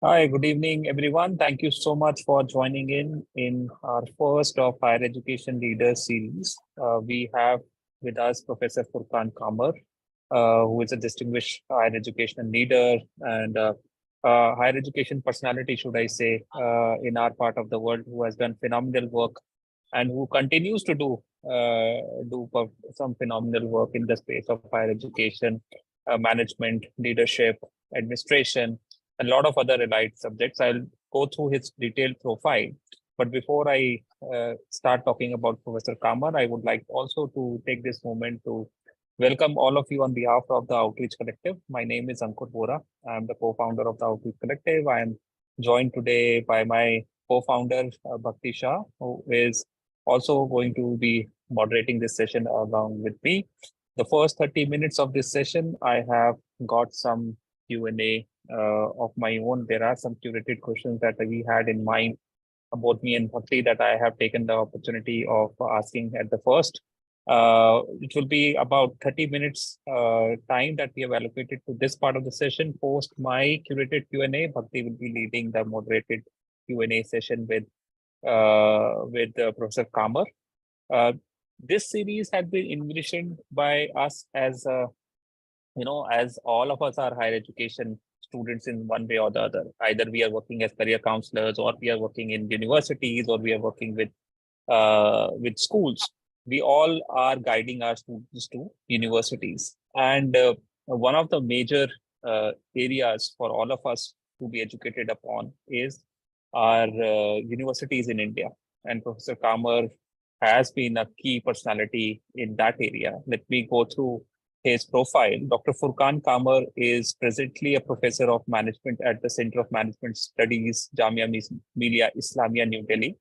Hi, good evening, everyone. Thank you so much for joining in our first of Higher Education Leaders series. We have with us Professor Furqan Qamar, who is a distinguished higher education leader and higher education personality, should I say, in our part of the world, who has done phenomenal work and who continues to some phenomenal work in the space of higher education, management, leadership, administration, a lot of other allied subjects. I'll go through his detailed profile. But before I start talking about Professor Kamar, I would like also to take this moment to welcome all of you on behalf of the Outreach Collective. My name is Ankur Bora. I'm the co-founder of the Outreach Collective. I am joined today by my co-founder, Bhakti Shah, who is also going to be moderating this session along with me. The first 30 minutes of this session, I have got some Q&A of my own. There are some curated questions that we had in mind about me and Bhakti that I have taken the opportunity of asking at the first. It will be about 30 minutes time that we have allocated to this part of the session. Post my curated Q&A, Bhakti will be leading the moderated Q&A session with Professor Kamar. This series had been envisioned by us as as all of us are higher education students in one way or the other. Either we are working as career counselors, or we are working in universities, or we are working with schools. We all are guiding our students to universities. And one of the major areas for all of us to be educated upon is our universities in India. And Professor Kamar has been a key personality in that area. Let me go through his profile. Dr. Furqan Qamar is presently a professor of management at the Center of Management Studies, Jamia Millia Islamia, New Delhi.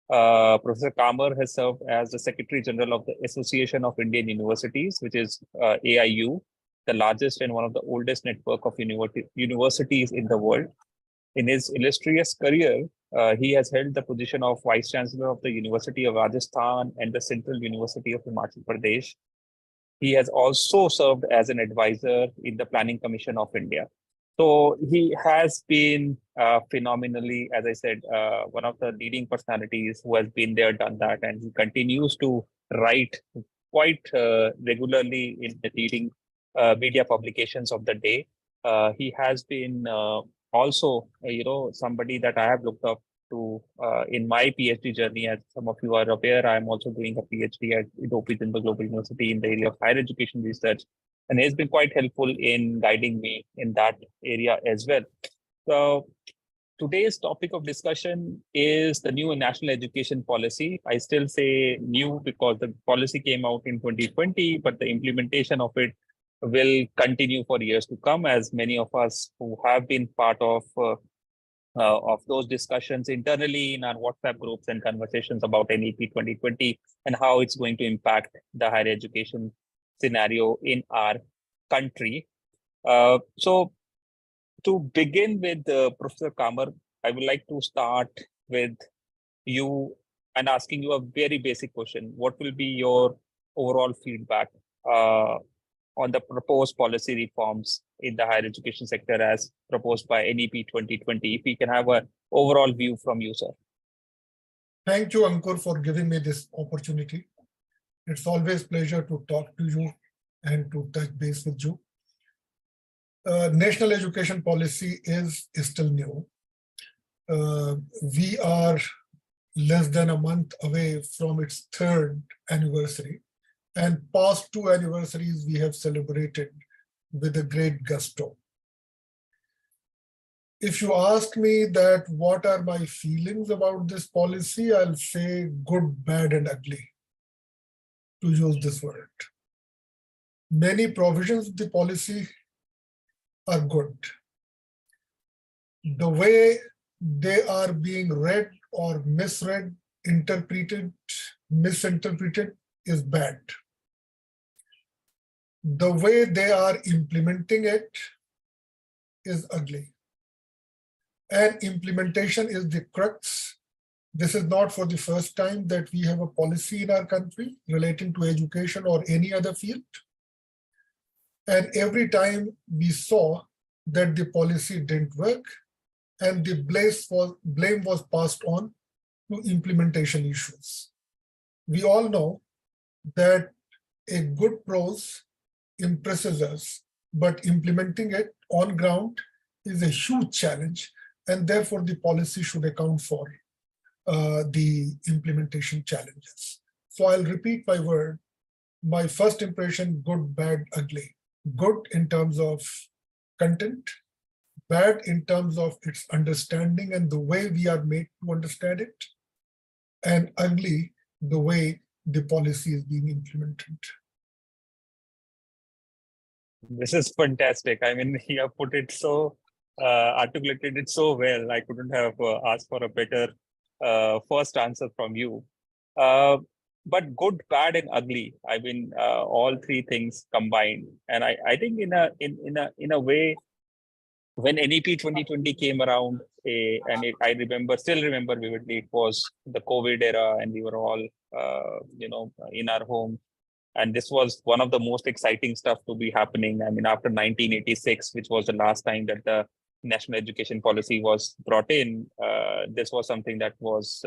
Professor Qamar has served as the Secretary General of the Association of Indian Universities, which is AIU, the largest and one of the oldest network of universities in the world. In his illustrious career, he has held the position of Vice Chancellor of the University of Rajasthan and the Central University of Himachal Pradesh. He has also served as an advisor in the Planning Commission of India. So he has been phenomenally, as I said, one of the leading personalities who has been there, done that, and he continues to write quite regularly in the leading media publications of the day. He has been also, somebody that I have looked up to in my PhD journey. As some of you are aware, I'm also doing a PhD at Edinburgh Global University in the area of higher education research, and he's been quite helpful in guiding me in that area as well. So today's topic of discussion is the new national education policy. I still say new because the policy came out in 2020, but the implementation of it will continue for years to come, as many of us who have been part of those discussions internally in our WhatsApp groups and conversations about NEP 2020 and how it's going to impact the higher education scenario in our country. So to begin with, Professor Kamar, I would like to start with you and asking you a very basic question. What will be your overall feedback on the proposed policy reforms in the higher education sector as proposed by NEP 2020? If we can have an overall view from you, sir. Thank you, Ankur, for giving me this opportunity. It's always a pleasure to talk to you and to touch base with you. National education policy is still new. We are less than a month away from its third anniversary. And past two anniversaries we have celebrated with a great gusto. If you ask me that what are my feelings about this policy, I'll say good, bad, and ugly, to use this word. Many provisions of the policy are good. The way they are being read or misread, interpreted, misinterpreted is bad. The way they are implementing it is ugly. And implementation is the crux. This is not for the first time that we have a policy in our country relating to education or any other field. And every time we saw that the policy didn't work, and the blame was passed on to implementation issues. We all know that a good prose impresses us, but implementing it on ground is a huge challenge, and therefore the policy should account for the implementation challenges. So I'll repeat my word. My first impression, good, bad, ugly. Good in terms of content, bad in terms of its understanding and the way we are made to understand it, and ugly the way the policy is being implemented. This is fantastic. I mean, you have put it so, articulated it so well. I couldn't have asked for a better first answer from you. But good, bad, and ugly. I mean, all three things combined. And I think in a way, when NEP 2020 came around, I still remember vividly, it was the COVID era, and we were all, in our home. And this was one of the most exciting stuff to be happening. I mean, after 1986, which was the last time that the national education policy was brought in, this was something that was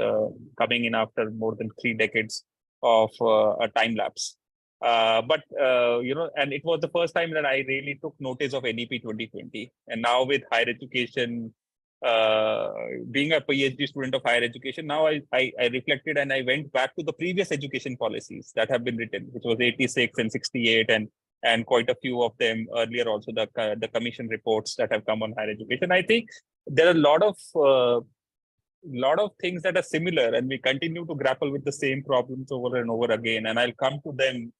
coming in after more than 3 decades of a time lapse. And it was the first time that I really took notice of NEP 2020. And now with higher education, being a PhD student of higher education, now I reflected and I went back to the previous education policies that have been written, which was 86 and 68 and quite a few of them earlier, also the commission reports that have come on higher education. I think there are a lot of things that are similar, and we continue to grapple with the same problems over and over again. And I'll come to them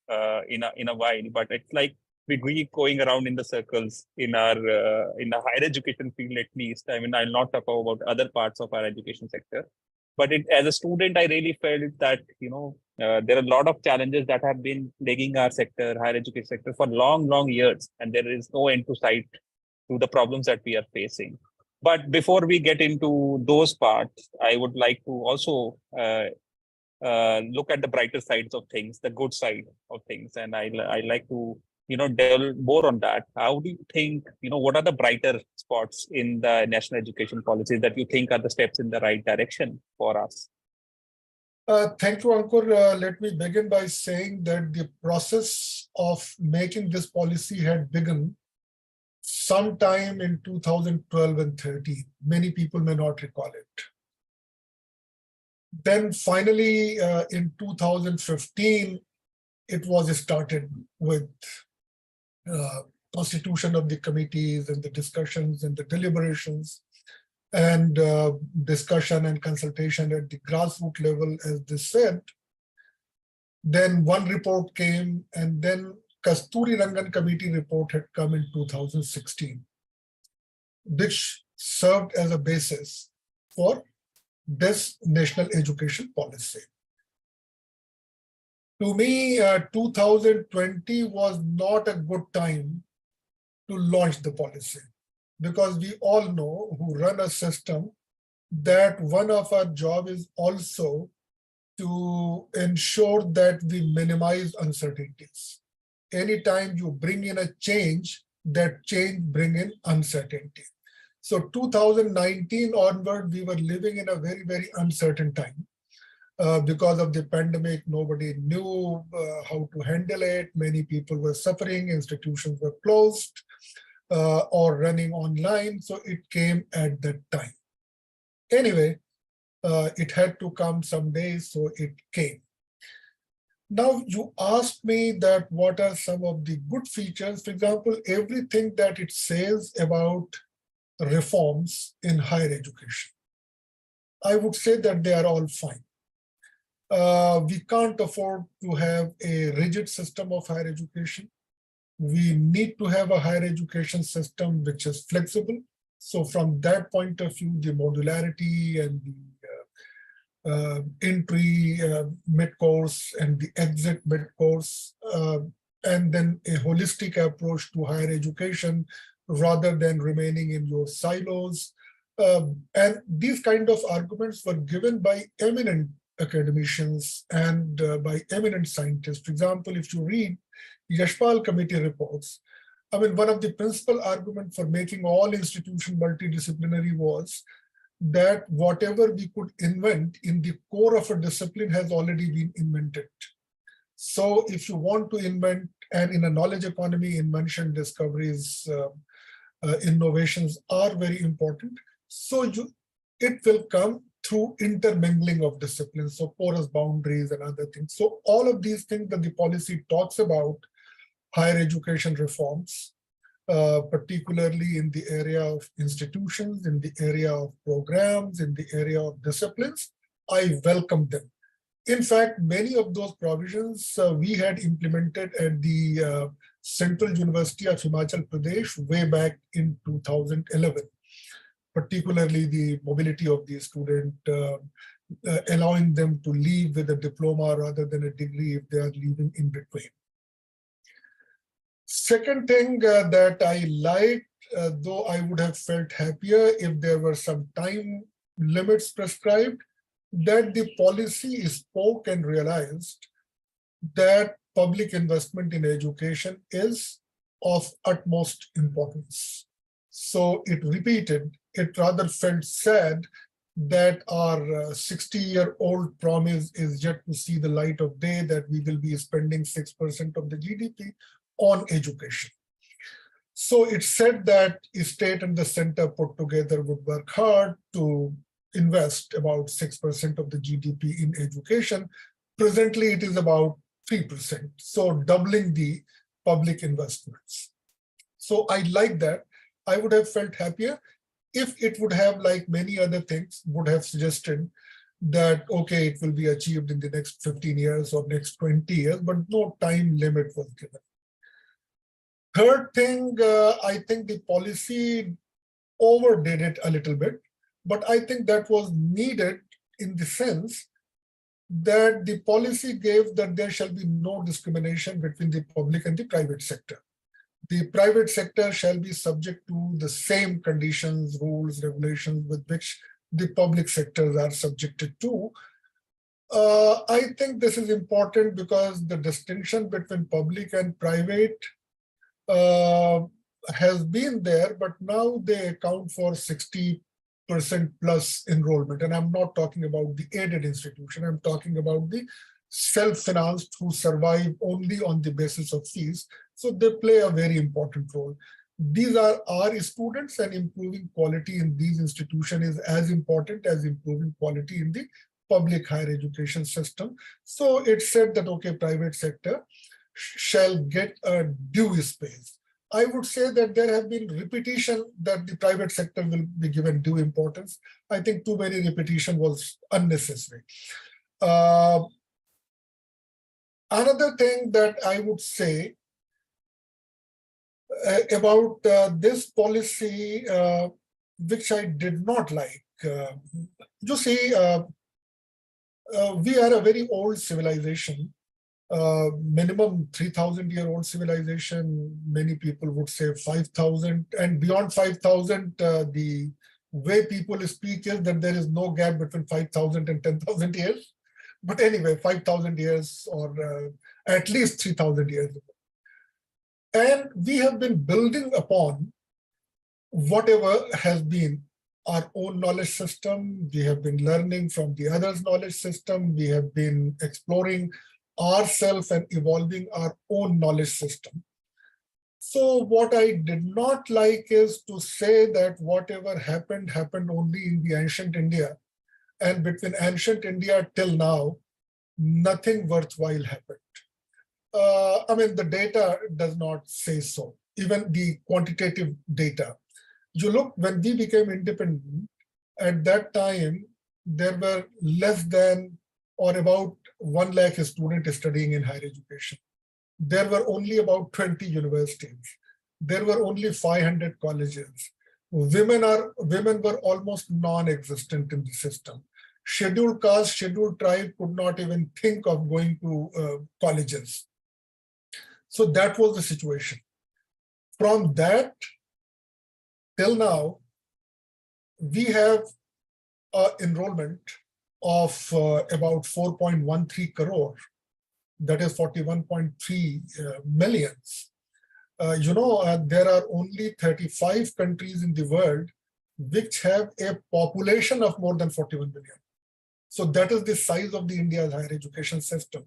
in a while, but it's like we keep going around in the circles in the higher education field, at least. I mean, I'll not talk about other parts of our education sector, but as a student, I really felt that, there are a lot of challenges that have been plaguing our sector, higher education sector, for long years, and there is no end to sight to the problems that we are facing. But before we get into those parts, I would like to also look at the brighter sides of things, the good side of things, and I like to delve more on that. How do you think, what are the brighter spots in the national education policies that you think are the steps in the right direction for us? Thank you, Ankur. Let me begin by saying that the process of making this policy had begun sometime in 2012 and 13. Many people may not recall it. Then finally, in 2015, it was started with constitution of the committees and the discussions and the deliberations and discussion and consultation at the grassroots level, as they said. Then one report came, and then Kasturi Rangan committee report had come in 2016, which served as a basis for this national education policy. To me, 2020 was not a good time to launch the policy, because we all know, who run a system, that one of our job is also to ensure that we minimize uncertainties. Anytime you bring in a change, that change bring in uncertainty. So 2019 onward, we were living in a very uncertain time. Because of the pandemic, nobody knew how to handle it. Many people were suffering, institutions were closed or running online. So it came at that time. Anyway, it had to come someday, so it came. Now, you asked me that what are some of the good features. For example, everything that it says about reforms in higher education, I would say that they are all fine. We can't afford to have a rigid system of higher education. We need to have a higher education system which is flexible. So from that point of view, the modularity and the entry mid-course and the exit mid-course, and then a holistic approach to higher education rather than remaining in your silos. And these kind of arguments were given by eminent academicians and by eminent scientists. For example, if you read Yashpal committee reports, I mean, one of the principal arguments for making all institutions multidisciplinary was that whatever we could invent in the core of a discipline has already been invented. So if you want to invent, and in a knowledge economy, invention, discoveries, innovations are very important. So it will come through intermingling of disciplines, so porous boundaries and other things. So all of these things that the policy talks about, higher education reforms, particularly in the area of institutions, in the area of programs, in the area of disciplines, I welcome them. In fact, many of those provisions we had implemented at the Central University of Himachal Pradesh way back in 2011, particularly the mobility of the student, allowing them to leave with a diploma rather than a degree if they are leaving in between. Second thing that I liked, though I would have felt happier if there were some time limits prescribed, that the policy spoke and realized that public investment in education is of utmost importance. So it repeated, it rather felt sad that our 60-year-old promise is yet to see the light of day, that we will be spending 6% of the GDP on education. So it said that state and the center put together would work hard to invest about 6% of the GDP in education. Presently, it is about 3%, so doubling the public investments. So I like that. I would have felt happier if it would have, like many other things, would have suggested that, okay, it will be achieved in the next 15 years or next 20 years, but no time limit was given. Third thing, I think the policy overdid it a little bit, but I think that was needed in the sense that the policy gave that there shall be no discrimination between the public and the private sector. The private sector shall be subject to the same conditions, rules, regulations with which the public sectors are subjected to. I think this is important because the distinction between public and private has been there, but now they account for 60% plus enrollment. And I'm not talking about the aided institution, I'm talking about the self-financed who survive only on the basis of fees. So they play a very important role. These are our students, and improving quality in these institutions is as important as improving quality in the public higher education system. So it said that, okay, private sector shall get a due space. I would say that there have been repetition that the private sector will be given due importance. I think too many repetition was unnecessary. Another thing that I would say about this policy, which I did not like, you see, we are a very old civilization. Minimum 3,000-year-old civilization. Many people would say 5,000, and beyond 5,000, the way people speak is that there is no gap between 5,000 and 10,000 years. But anyway, 5,000 years or at least 3,000 years ago. And we have been building upon whatever has been our own knowledge system. We have been learning from the others' knowledge system. We have been exploring ourselves and evolving our own knowledge system. So what I did not like is to say that whatever happened only in the ancient India, and between ancient India till now, nothing worthwhile happened. I mean, the data does not say so, even the quantitative data. You look, when we became independent, at that time, there were less than or about 1 lakh students studying in higher education. There were only about 20 universities. There were only 500 colleges. Women were almost non-existent in the system. Scheduled caste, scheduled tribe could not even think of going to colleges. So that was the situation. From that till now, we have enrollment of about 4.13 crore, that is 41.3 millions. there are only 35 countries in the world which have a population of more than 41 billion. So that is the size of the India's higher education system.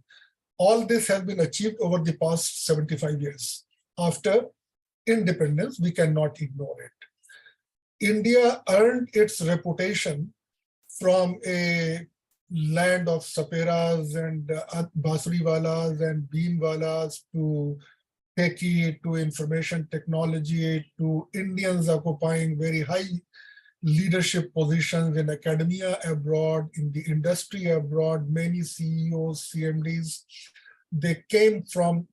All this has been achieved over the past 75 years. After independence, we cannot ignore it. India earned its reputation from a land of saperas and basuriwalas and beanwalas to techie, to information technology, to Indians occupying very high leadership positions in academia abroad, in the industry abroad. Many CEOs, CMDs, they came from,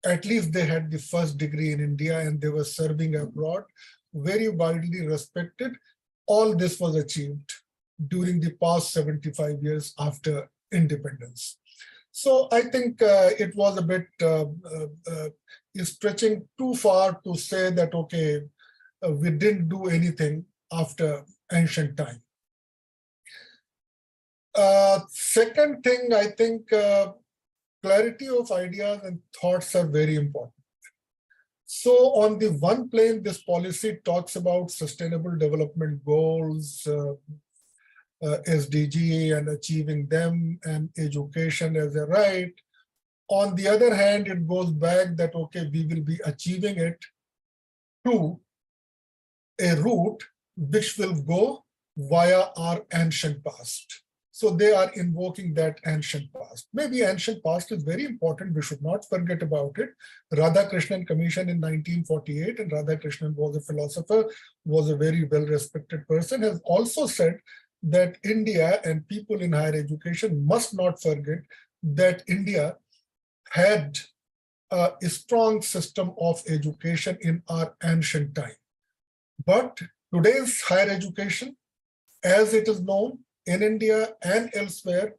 at least they had the first degree in India and they were serving abroad, very widely respected. All this was achieved during the past 75 years after independence. So I think it was a bit stretching too far to say that, okay, we didn't do anything after ancient time. Second thing, I think clarity of ideas and thoughts are very important. So on the one plane, this policy talks about sustainable development goals, SDG and achieving them, and education as a right. On the other hand, it goes back that, okay, we will be achieving it through a route which will go via our ancient past. So they are invoking that ancient past. Maybe ancient past is very important. We should not forget about it. Radhakrishnan Commission in 1948, and Radhakrishnan was a philosopher, was a very well-respected person, has also said that India and people in higher education must not forget that India had a strong system of education in our ancient time. But today's higher education, as it is known in India and elsewhere,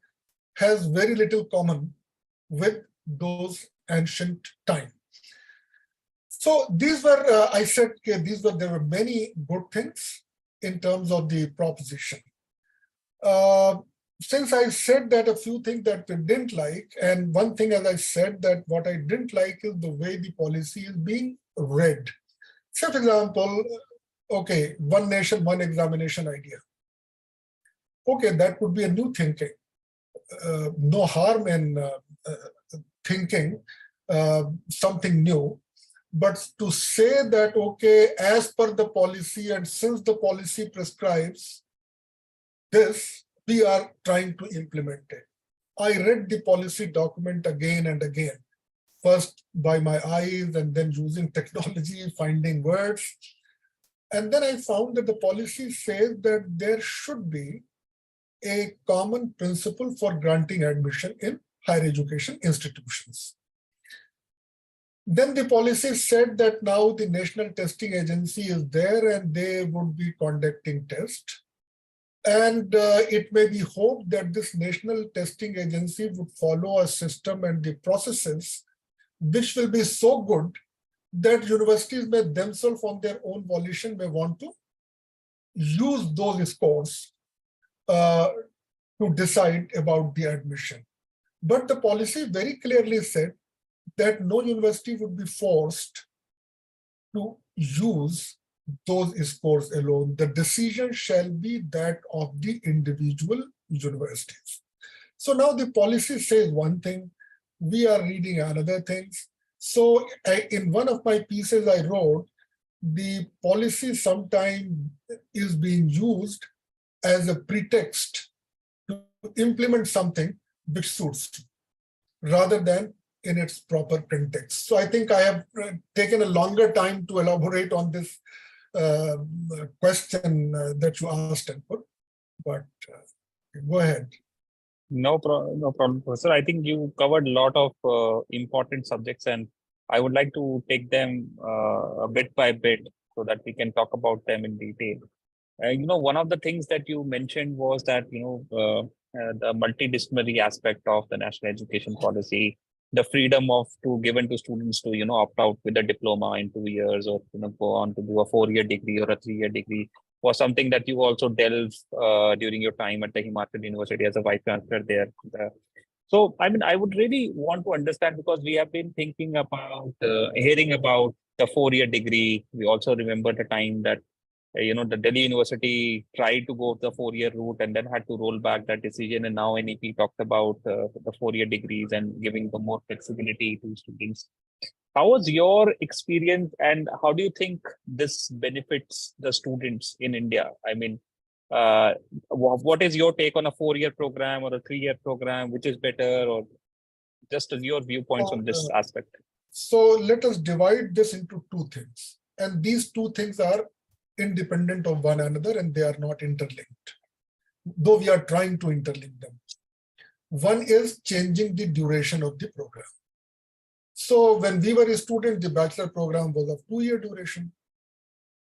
has very little common with those ancient times. So these were, I said, there were many good things in terms of the proposition. Since I said that a few things that we didn't like, and one thing, as I said, that what I didn't like is the way the policy is being read. So, for example, okay, one nation, one examination idea. Okay, that would be a new thinking. No harm in thinking something new. But to say that, okay, as per the policy and since the policy prescribes this, we are trying to implement it. I read the policy document again and again, first by my eyes and then using technology, finding words. And then I found that the policy says that there should be a common principle for granting admission in higher education institutions. Then the policy said that now the National Testing Agency is there and they would be conducting tests. And it may be hoped that this National Testing Agency would follow a system and the processes which will be so good that universities may themselves on their own volition may want to use those scores to decide about the admission. But the policy very clearly said that no university would be forced to use those scores alone. The decision shall be that of the individual universities. So now the policy says one thing, we are reading another thing. So in one of my pieces I wrote, the policy sometimes is being used as a pretext to implement something which suits you, rather than in its proper context. So I think I have taken a longer time to elaborate on this question that you asked and put, but go ahead. No problem, Professor. I think you covered a lot of important subjects, and I would like to take them bit by bit so that we can talk about them in detail. One of the things that you mentioned was that, the multidisciplinary aspect of the national education policy, the freedom given to students to, opt out with a diploma in 2 years or, go on to do a 4-year degree or a 3-year degree was something that you also delved during your time at the Himachal University as a vice chancellor there. So, I mean, I would really want to understand because we have been thinking about, hearing about the 4-year degree. We also remember the time that, the Delhi University tried to go the 4-year route and then had to roll back that decision. And now NEP talked about the 4-year degrees and giving the more flexibility to students. How was your experience and how do you think this benefits the students in India? I mean, what is your take on a 4-year program or a 3-year program? Which is better, or just your viewpoints on this aspect? So let us divide this into two things. And these two things are independent of one another and they are not interlinked, though we are trying to interlink them. One is changing the duration of the program. So when we were a student, the bachelor program was of 2-year duration.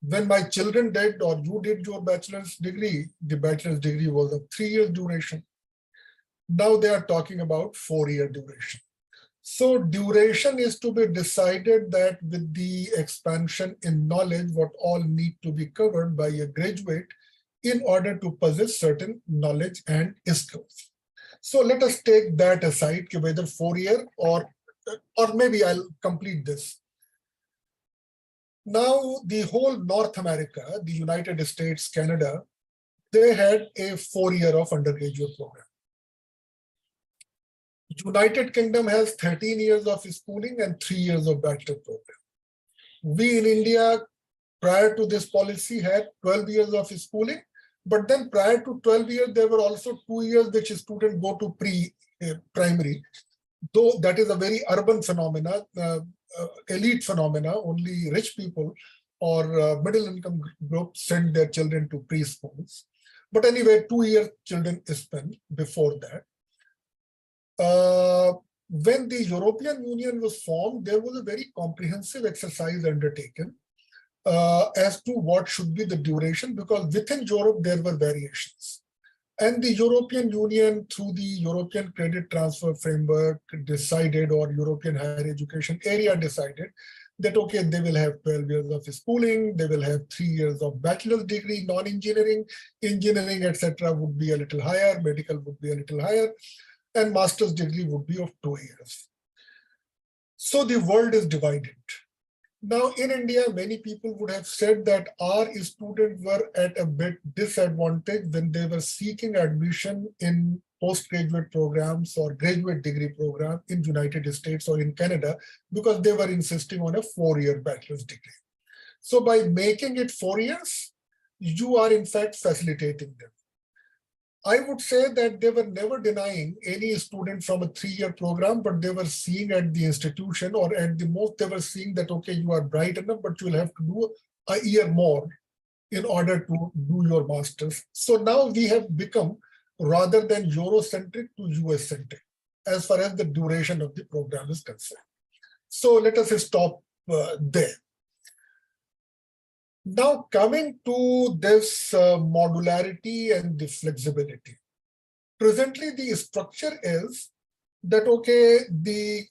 When my children did or you did your bachelor's degree, the bachelor's degree was of 3 years duration. Now they are talking about 4-year duration. So duration is to be decided that with the expansion in knowledge, what all need to be covered by a graduate in order to possess certain knowledge and skills. So let us take that aside, whether 4-year or maybe I'll complete this. Now, the whole North America, the United States, Canada, they had a 4-year of undergraduate program. United Kingdom has 13 years of schooling and 3 years of bachelor program. We in India, prior to this policy, had 12 years of schooling, but then prior to 12 years, there were also 2 years which students go to pre-primary, though that is a very urban phenomena, elite phenomena. Only rich people or middle income groups send their children to preschools. But anyway, 2 years children spend before that. When the European Union was formed, there was a very comprehensive exercise undertaken as to what should be the duration, because within Europe there were variations. And the European Union, through the European Credit Transfer Framework, decided, or European Higher Education Area decided, that okay, they will have 12 years of schooling, they will have 3 years of bachelor's degree, non-engineering, engineering, etc. would be a little higher, medical would be a little higher, and master's degree would be of 2 years. So the world is divided. Now in India, many people would have said that our students were at a bit disadvantage when they were seeking admission in postgraduate programs or graduate degree program in United States or in Canada, because they were insisting on a 4-year bachelor's degree. So by making it 4 years, you are in fact facilitating them. I would say that they were never denying any student from a 3-year program, but they were seeing at the institution, or at the most they were seeing that, okay, you are bright enough, but you will have to do a year more in order to do your master's. So now we have become, rather than Eurocentric, to US-centric as far as the duration of the program is concerned. So let us stop there. Now coming to this modularity and the flexibility. Presently, the structure is that, okay, the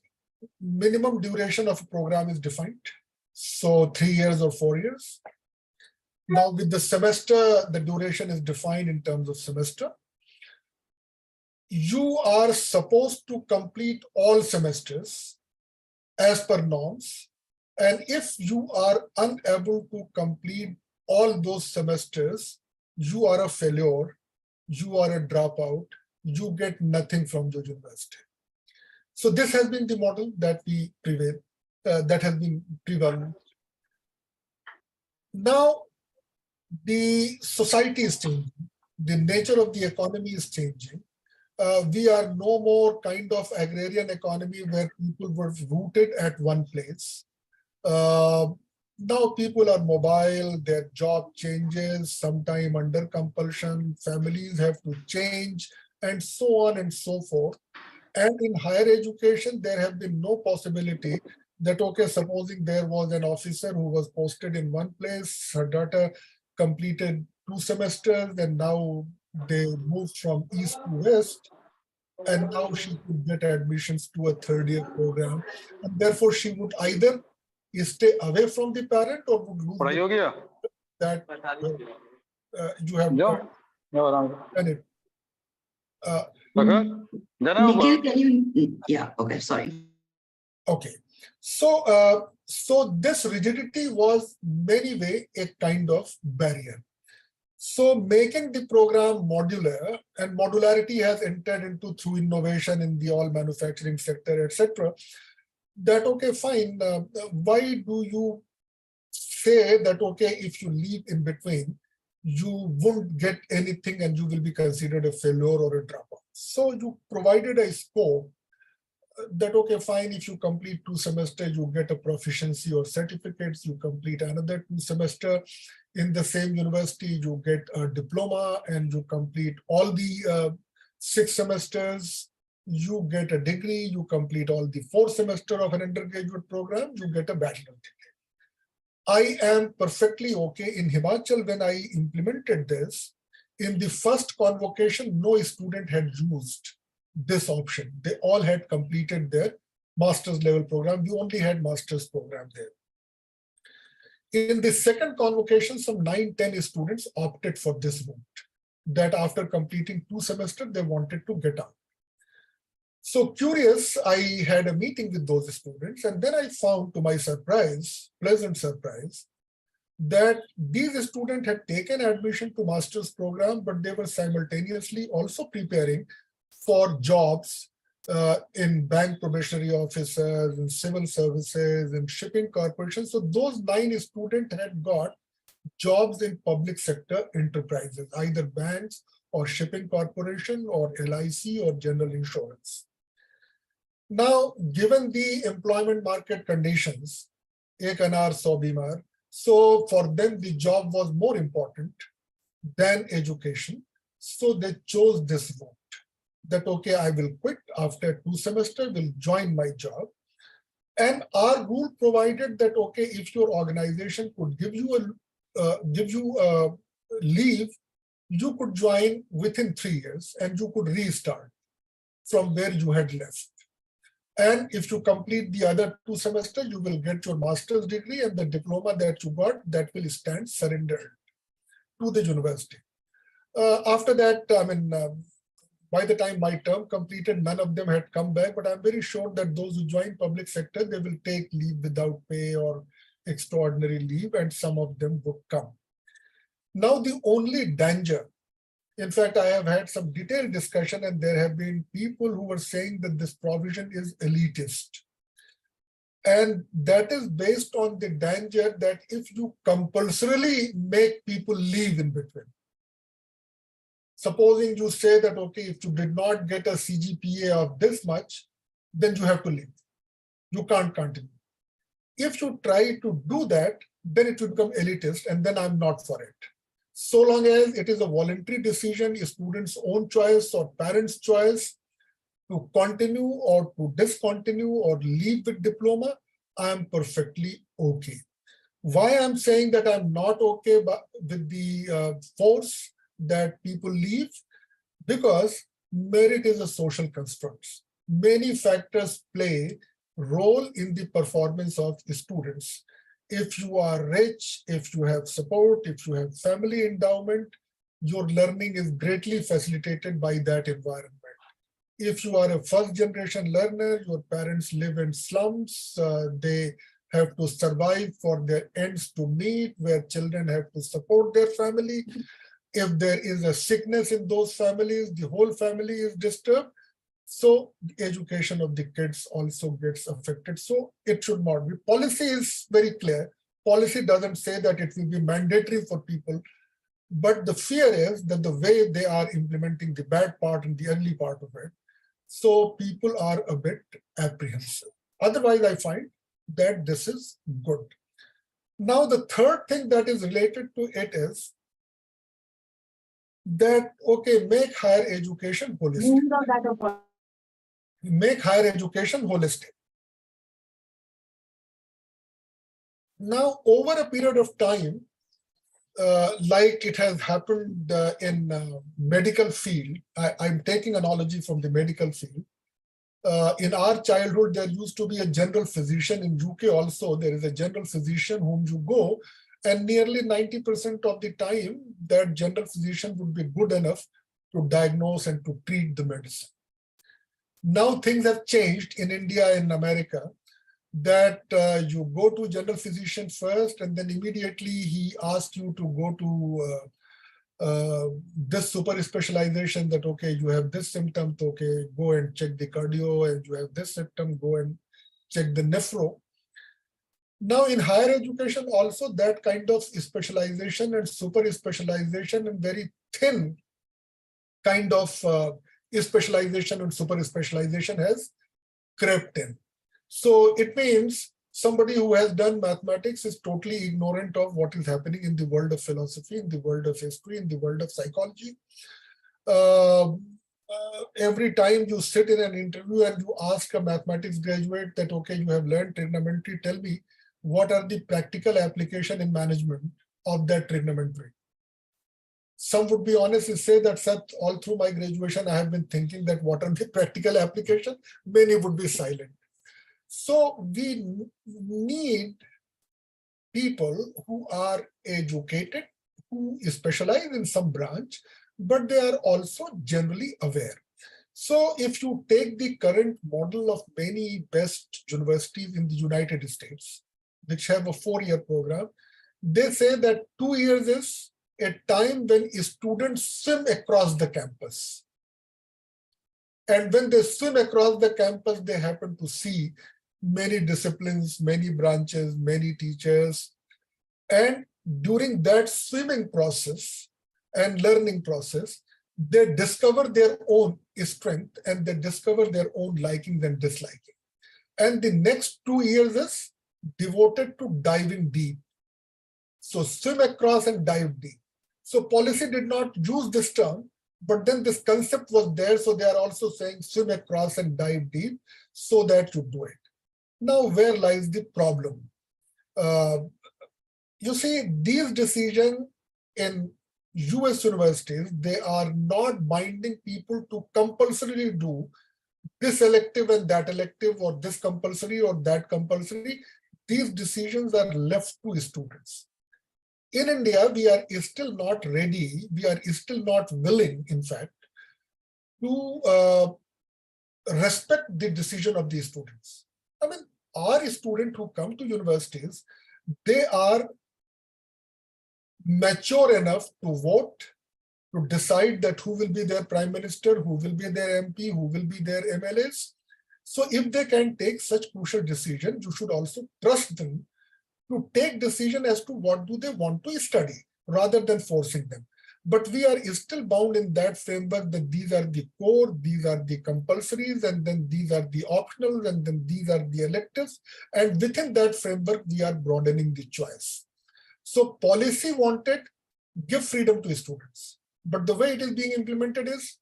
minimum duration of a program is defined. So 3 years or 4 years. Now with the semester, the duration is defined in terms of semester. You are supposed to complete all semesters as per norms. And if you are unable to complete all those semesters, you are a failure, you are a dropout, you get nothing from your university. So this has been the model that we prevail, that has been prevalent. Now, the society is changing, the nature of the economy is changing. We are no more kind of agrarian economy where people were rooted at one place. Now people are mobile, their job changes, sometime under compulsion, families have to change, and so on and so forth. And in higher education, there have been no possibility that, okay, supposing there was an officer who was posted in one place, her daughter completed 2 semesters, and now they moved from east to west, and now she could get admissions to a 3rd-year program. And therefore, she would either stay away from the parent or would lose that you have done it. Nikhil, can you? Yeah, okay, sorry. Okay, so so this rigidity was many way a kind of barrier. So making the program modular, and modularity has entered into through innovation in the all manufacturing sector, etc. That okay, fine. Why do you say that okay, if you leave in between, you won't get anything and you will be considered a failure or a dropout? So you provided a scope that okay, fine, if you complete 2 semesters, you get a proficiency or certificates, you complete another 2 semester in the same university, you get a diploma, and you complete all the 6 semesters, you get a degree, you complete all the 4 semester of an undergraduate program, you get a bachelor degree. I am perfectly okay. In Himachal, when I implemented this, in the first convocation, no student had used this option. They all had completed their master's level program. We only had master's program there. In the second convocation, some 9-10 students opted for this route, that after completing 2 semesters, they wanted to get out. So curious, I had a meeting with those students, and then I found, to my surprise, pleasant surprise, that these students had taken admission to master's program, but they were simultaneously also preparing for jobs in bank probationary officers, in civil services, in shipping corporations. So those 9 students had got jobs in public sector enterprises, either banks or shipping corporation or LIC or general insurance. Now, given the employment market conditions, ek anar so bimar, so for them the job was more important than education. So they chose this route, that okay, I will quit after 2 semesters, will join my job. And our rule provided that okay, if your organization could give you a leave, you could join within 3 years and you could restart from where you had left. And if you complete the other 2 semesters, you will get your master's degree, and the diploma that you got, that will stand surrendered to the university. After that, I mean, by the time my term completed, none of them had come back, but I'm very sure that those who join public sector, they will take leave without pay or extraordinary leave, and some of them would come. Now, the only danger, in fact, I have had some detailed discussion, and there have been people who were saying that this provision is elitist. And that is based on the danger that if you compulsorily make people leave in between, supposing you say that, okay, if you did not get a CGPA of this much, then you have to leave. You can't continue. If you try to do that, then it will become elitist, and then I'm not for it. So long as it is a voluntary decision, a student's own choice or parents' choice to continue or to discontinue or leave with diploma, I'm perfectly okay. Why I'm saying that I'm not okay with the force that people leave? Because merit is a social construct. Many factors play role in the performance of the students. If you are rich, if you have support, if you have family endowment, your learning is greatly facilitated by that environment. If you are a first generation learner, your parents live in slums, they have to survive for their ends to meet, where children have to support their family. If there is a sickness in those families, the whole family is disturbed. So the education of the kids also gets affected. So it should not be. Policy is very clear. Policy doesn't say that it will be mandatory for people, but the fear is that the way they are implementing the bad part in the early part of it, so people are a bit apprehensive. Otherwise, I find that this is good. Now, the third thing that is related to it is that, okay, make higher education holistic. Make higher education holistic. Now, over a period of time, like it has happened in medical field, I'm taking analogy from the medical field. In our childhood, there used to be a general physician. In UK also, there is a general physician whom you go, and nearly 90% of the time, that general physician would be good enough to diagnose and to treat the medicine. Now things have changed in India and America, that you go to general physician first, and then immediately he asks you to go to this super specialization, that, okay, you have this symptom, okay, go and check the cardio, and you have this symptom, go and check the nephro. Now in higher education also, that kind of specialization and super specialization and very thin kind of specialization and super specialization has crept in. So it means somebody who has done mathematics is totally ignorant of what is happening in the world of philosophy, in the world of history, in the world of psychology. Every time you sit in an interview and you ask a mathematics graduate that, okay, you have learned trigonometry, tell me what are the practical application in management of that trigonometry. Some would be honest and say that, sir, all through my graduation, I have been thinking that what are the practical application. Many would be silent. So we need people who are educated, who specialize in some branch, but they are also generally aware. So if you take the current model of many best universities in the United States, which have a 4-year program, they say that 2 years is a time when students swim across the campus. And when they swim across the campus, they happen to see many disciplines, many branches, many teachers. And during that swimming process and learning process, they discover their own strength and they discover their own likings and disliking. And the next 2 years is devoted to diving deep. So swim across and dive deep. So policy did not use this term, but then this concept was there. So they are also saying swim across and dive deep so that you do it. Now, where lies the problem? You see, these decisions in US universities, they are not binding people to compulsorily do this elective and that elective, or this compulsory or that compulsory. These decisions are left to students. In India, we are still not ready, we are still not willing, in fact, to respect the decision of these students. I mean, our students who come to universities, they are mature enough to vote, to decide that who will be their prime minister, who will be their MP, who will be their MLAs. So if they can take such crucial decisions, you should also trust them to take decision as to what do they want to study, rather than forcing them. But we are still bound in that framework that these are the core, these are the compulsories, and then these are the optionals, and then these are the electives. And within that framework, we are broadening the choice. So policy wanted, give freedom to students. But the way it is being implemented is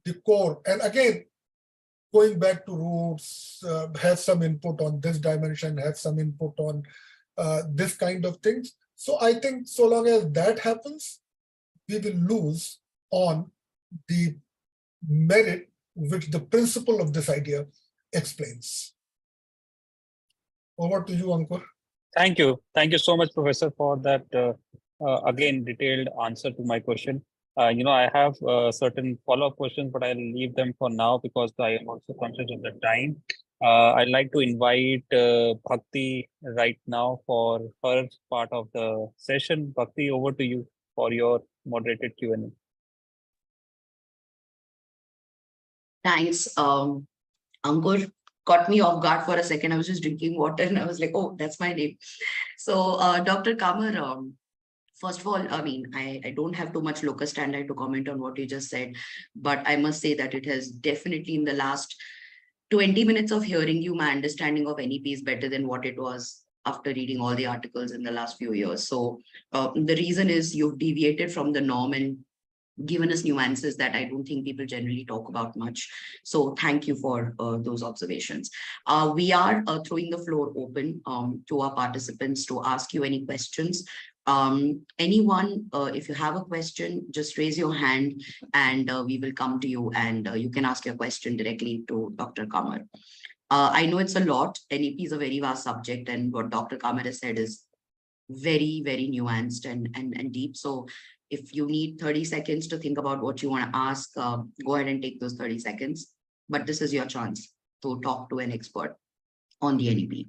the core. And again, going back to roots, have some input on this dimension, have some input on this kind of things. So I think so long as that happens, we will lose on the merit which the principle of this idea explains. Over to you, Ankur. Thank you. Thank you so much, Professor, for that, again, detailed answer to my question. I have certain follow-up questions, but I'll leave them for now because I am also conscious of the time. I'd like to invite Bhakti right now for her part of the session. Bhakti, over to you for your moderated Q&A. Thanks. Ankur caught me off guard for a second. I was just drinking water and I was like, oh, that's my name. So Dr. Qamar, first of all, I mean, I don't have too much locus standi to comment on what you just said, but I must say that it has definitely, in the last 20 minutes of hearing you, my understanding of NEP is better than what it was after reading all the articles in the last few years. So the reason is you've deviated from the norm and given us nuances that I don't think people generally talk about much. So thank you for those observations. We are throwing the floor open to our participants to ask you any questions. Anyone, if you have a question, just raise your hand and we will come to you and you can ask your question directly to Dr. Qamar. I know it's a lot. NEP is a very vast subject, and what Dr. Qamar has said is very, very nuanced and deep. So If you need 30 seconds to think about what you want to ask, go ahead and take those 30 seconds. But this is your chance to talk to an expert on the NEP.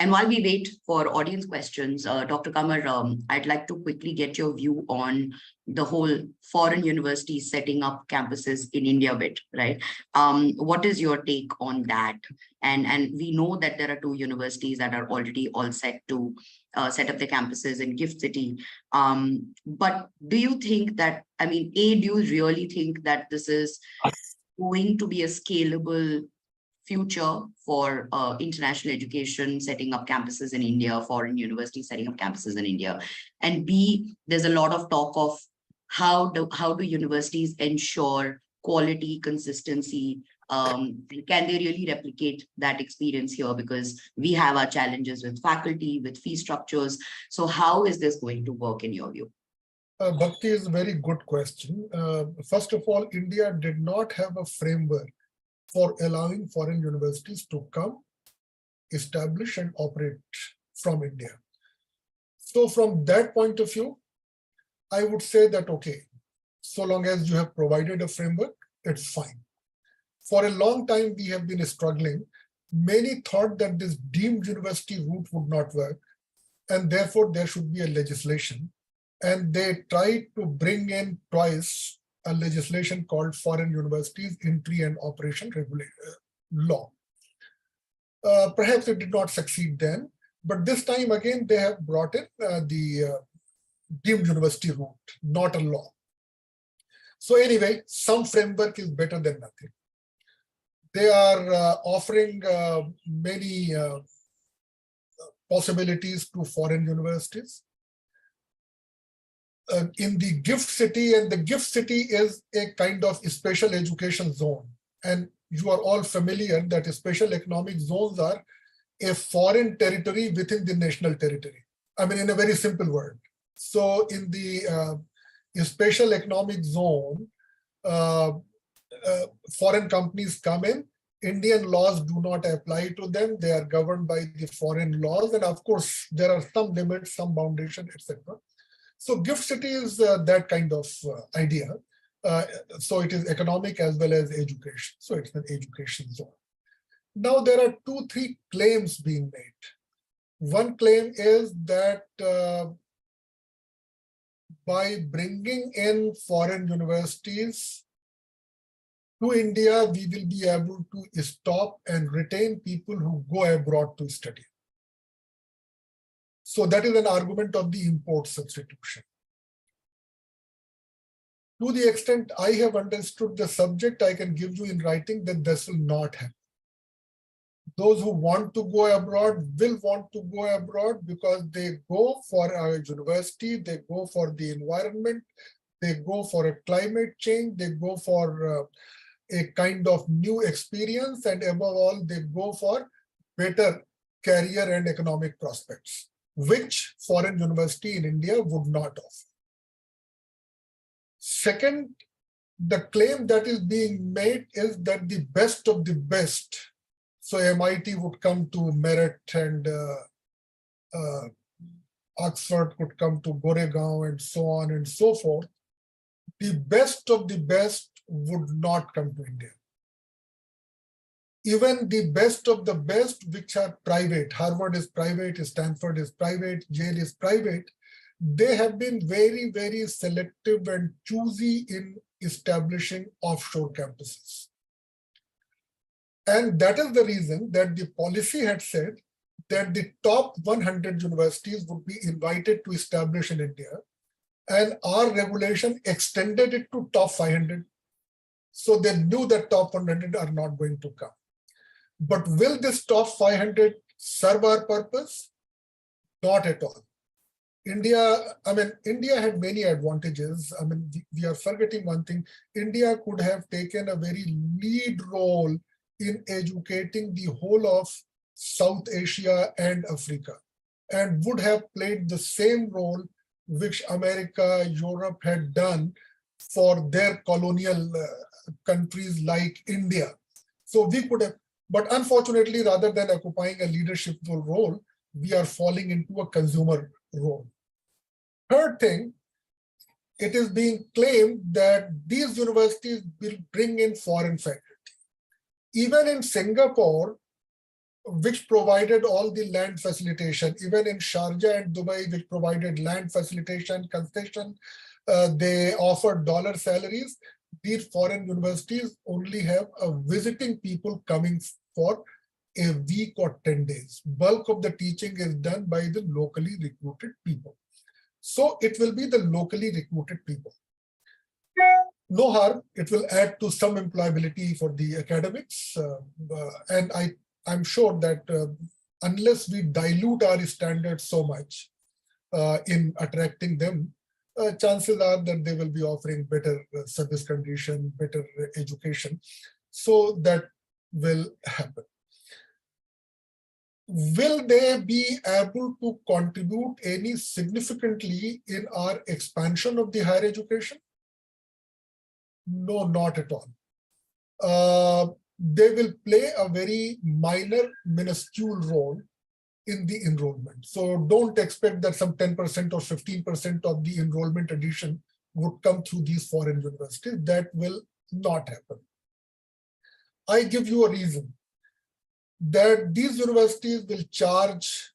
And while we wait for audience questions, Dr. Qamar, I'd like to quickly get your view on the whole foreign universities setting up campuses in India bit, right? What is your take on that? And we know that there are 2 universities that are already all set to set up their campuses in Gift City. But do you think that, I mean, do you really think that this is going to be a scalable future for international education, setting up campuses in India, foreign universities setting up campuses in India? And B, there's a lot of talk of how do universities ensure quality, consistency? Can they really replicate that experience here? Because we have our challenges with faculty, with fee structures. So how is this going to work in your view? Bhakti is a very good question. First of all, India did not have a framework for allowing foreign universities to come, establish and operate from India. So from that point of view, I would say that, okay, so long as you have provided a framework, it's fine. For a long time, we have been struggling. Many thought that this deemed university route would not work, and therefore there should be a legislation. And they tried to bring in twice a legislation called Foreign Universities Entry and Operation Law. Perhaps it did not succeed then, but this time again, they have brought in the deemed university route, not a law. So anyway, some framework is better than nothing. They are offering many possibilities to foreign universities. In the Gift City, and the Gift City is a kind of special education zone. And you are all familiar that special economic zones are a foreign territory within the national territory. I mean, in a very simple word. So in the special economic zone, foreign companies come in, Indian laws do not apply to them. They are governed by the foreign laws. And of course, there are some limits, some foundation, etc. So Gift City is that kind of idea. So it is economic as well as education. So it's an education zone. Now there are 2-3 claims being made. One claim is that by bringing in foreign universities to India, we will be able to stop and retain people who go abroad to study. So that is an argument of the import substitution. To the extent I have understood the subject, I can give you in writing that this will not happen. Those who want to go abroad will want to go abroad because they go for a university, they go for the environment, they go for a climate change, they go for a kind of new experience, and above all, they go for better career and economic prospects, which foreign university in India would not offer. Second, the claim that is being made is that the best of the best, so MIT would come to Merit and Oxford could come to Goregaon and so on and so forth, the best of the best would not come to India. Even the best of the best, which are private, Harvard is private, Stanford is private, Yale is private, they have been very, very selective and choosy in establishing offshore campuses. And that is the reason that the policy had said that the top 100 universities would be invited to establish in India, and our regulation extended it to top 500. So they knew that top 100 are not going to come. But will this top 500 serve our purpose? Not at all. India had many advantages. I mean, we are forgetting one thing. India could have taken a very lead role in educating the whole of South Asia and Africa, and would have played the same role which America, Europe had done for their colonial countries like India. So we could have, but unfortunately, rather than occupying a leadership role, we are falling into a consumer role. Third thing, it is being claimed that these universities will bring in foreign faculty. Even in Singapore, which provided all the land facilitation, even in Sharjah and Dubai, which provided land facilitation, concession, they offered dollar salaries. These foreign universities only have a visiting people coming for a week or 10 days. Bulk of the teaching is done by the locally recruited people. So it will be the locally recruited people. No harm, it will add to some employability for the academics. And I'm sure that unless we dilute our standards so much in attracting them, chances are that they will be offering better service condition, better education. So that will happen. Will they be able to contribute any significantly in our expansion of the higher education? No, not at all. They will play a very minor, minuscule role in the enrollment. So don't expect that some 10% or 15% of the enrollment addition would come through these foreign universities. That will not happen. I give you a reason that these universities will charge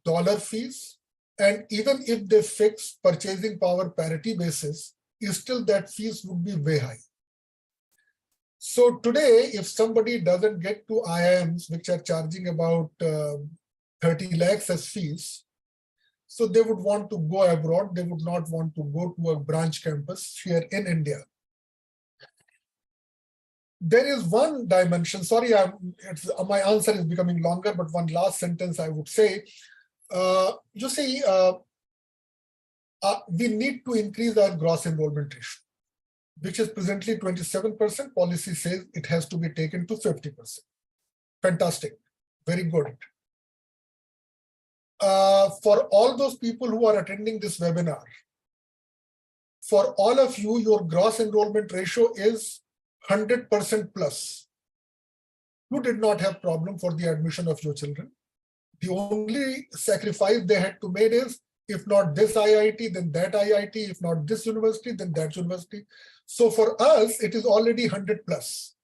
dollar fees, and even if they fix purchasing power parity basis, still that fees would be way high. So today, if somebody doesn't get to IIMs, which are charging about 30 lakhs as fees, so they would want to go abroad. They would not want to go to a branch campus here in India. There is one dimension, sorry, my answer is becoming longer, but one last sentence I would say, you see, we need to increase our gross enrollment ratio, which is presently 27%. Policy says it has to be taken to 50%. Fantastic, very good. For all those people who are attending this webinar, for all of you, your gross enrollment ratio is 100% plus. You did not have problem for the admission of your children. The only sacrifice they had to make is, if not this IIT, then that IIT, if not this university, then that university. So for us, it is already 100 plus.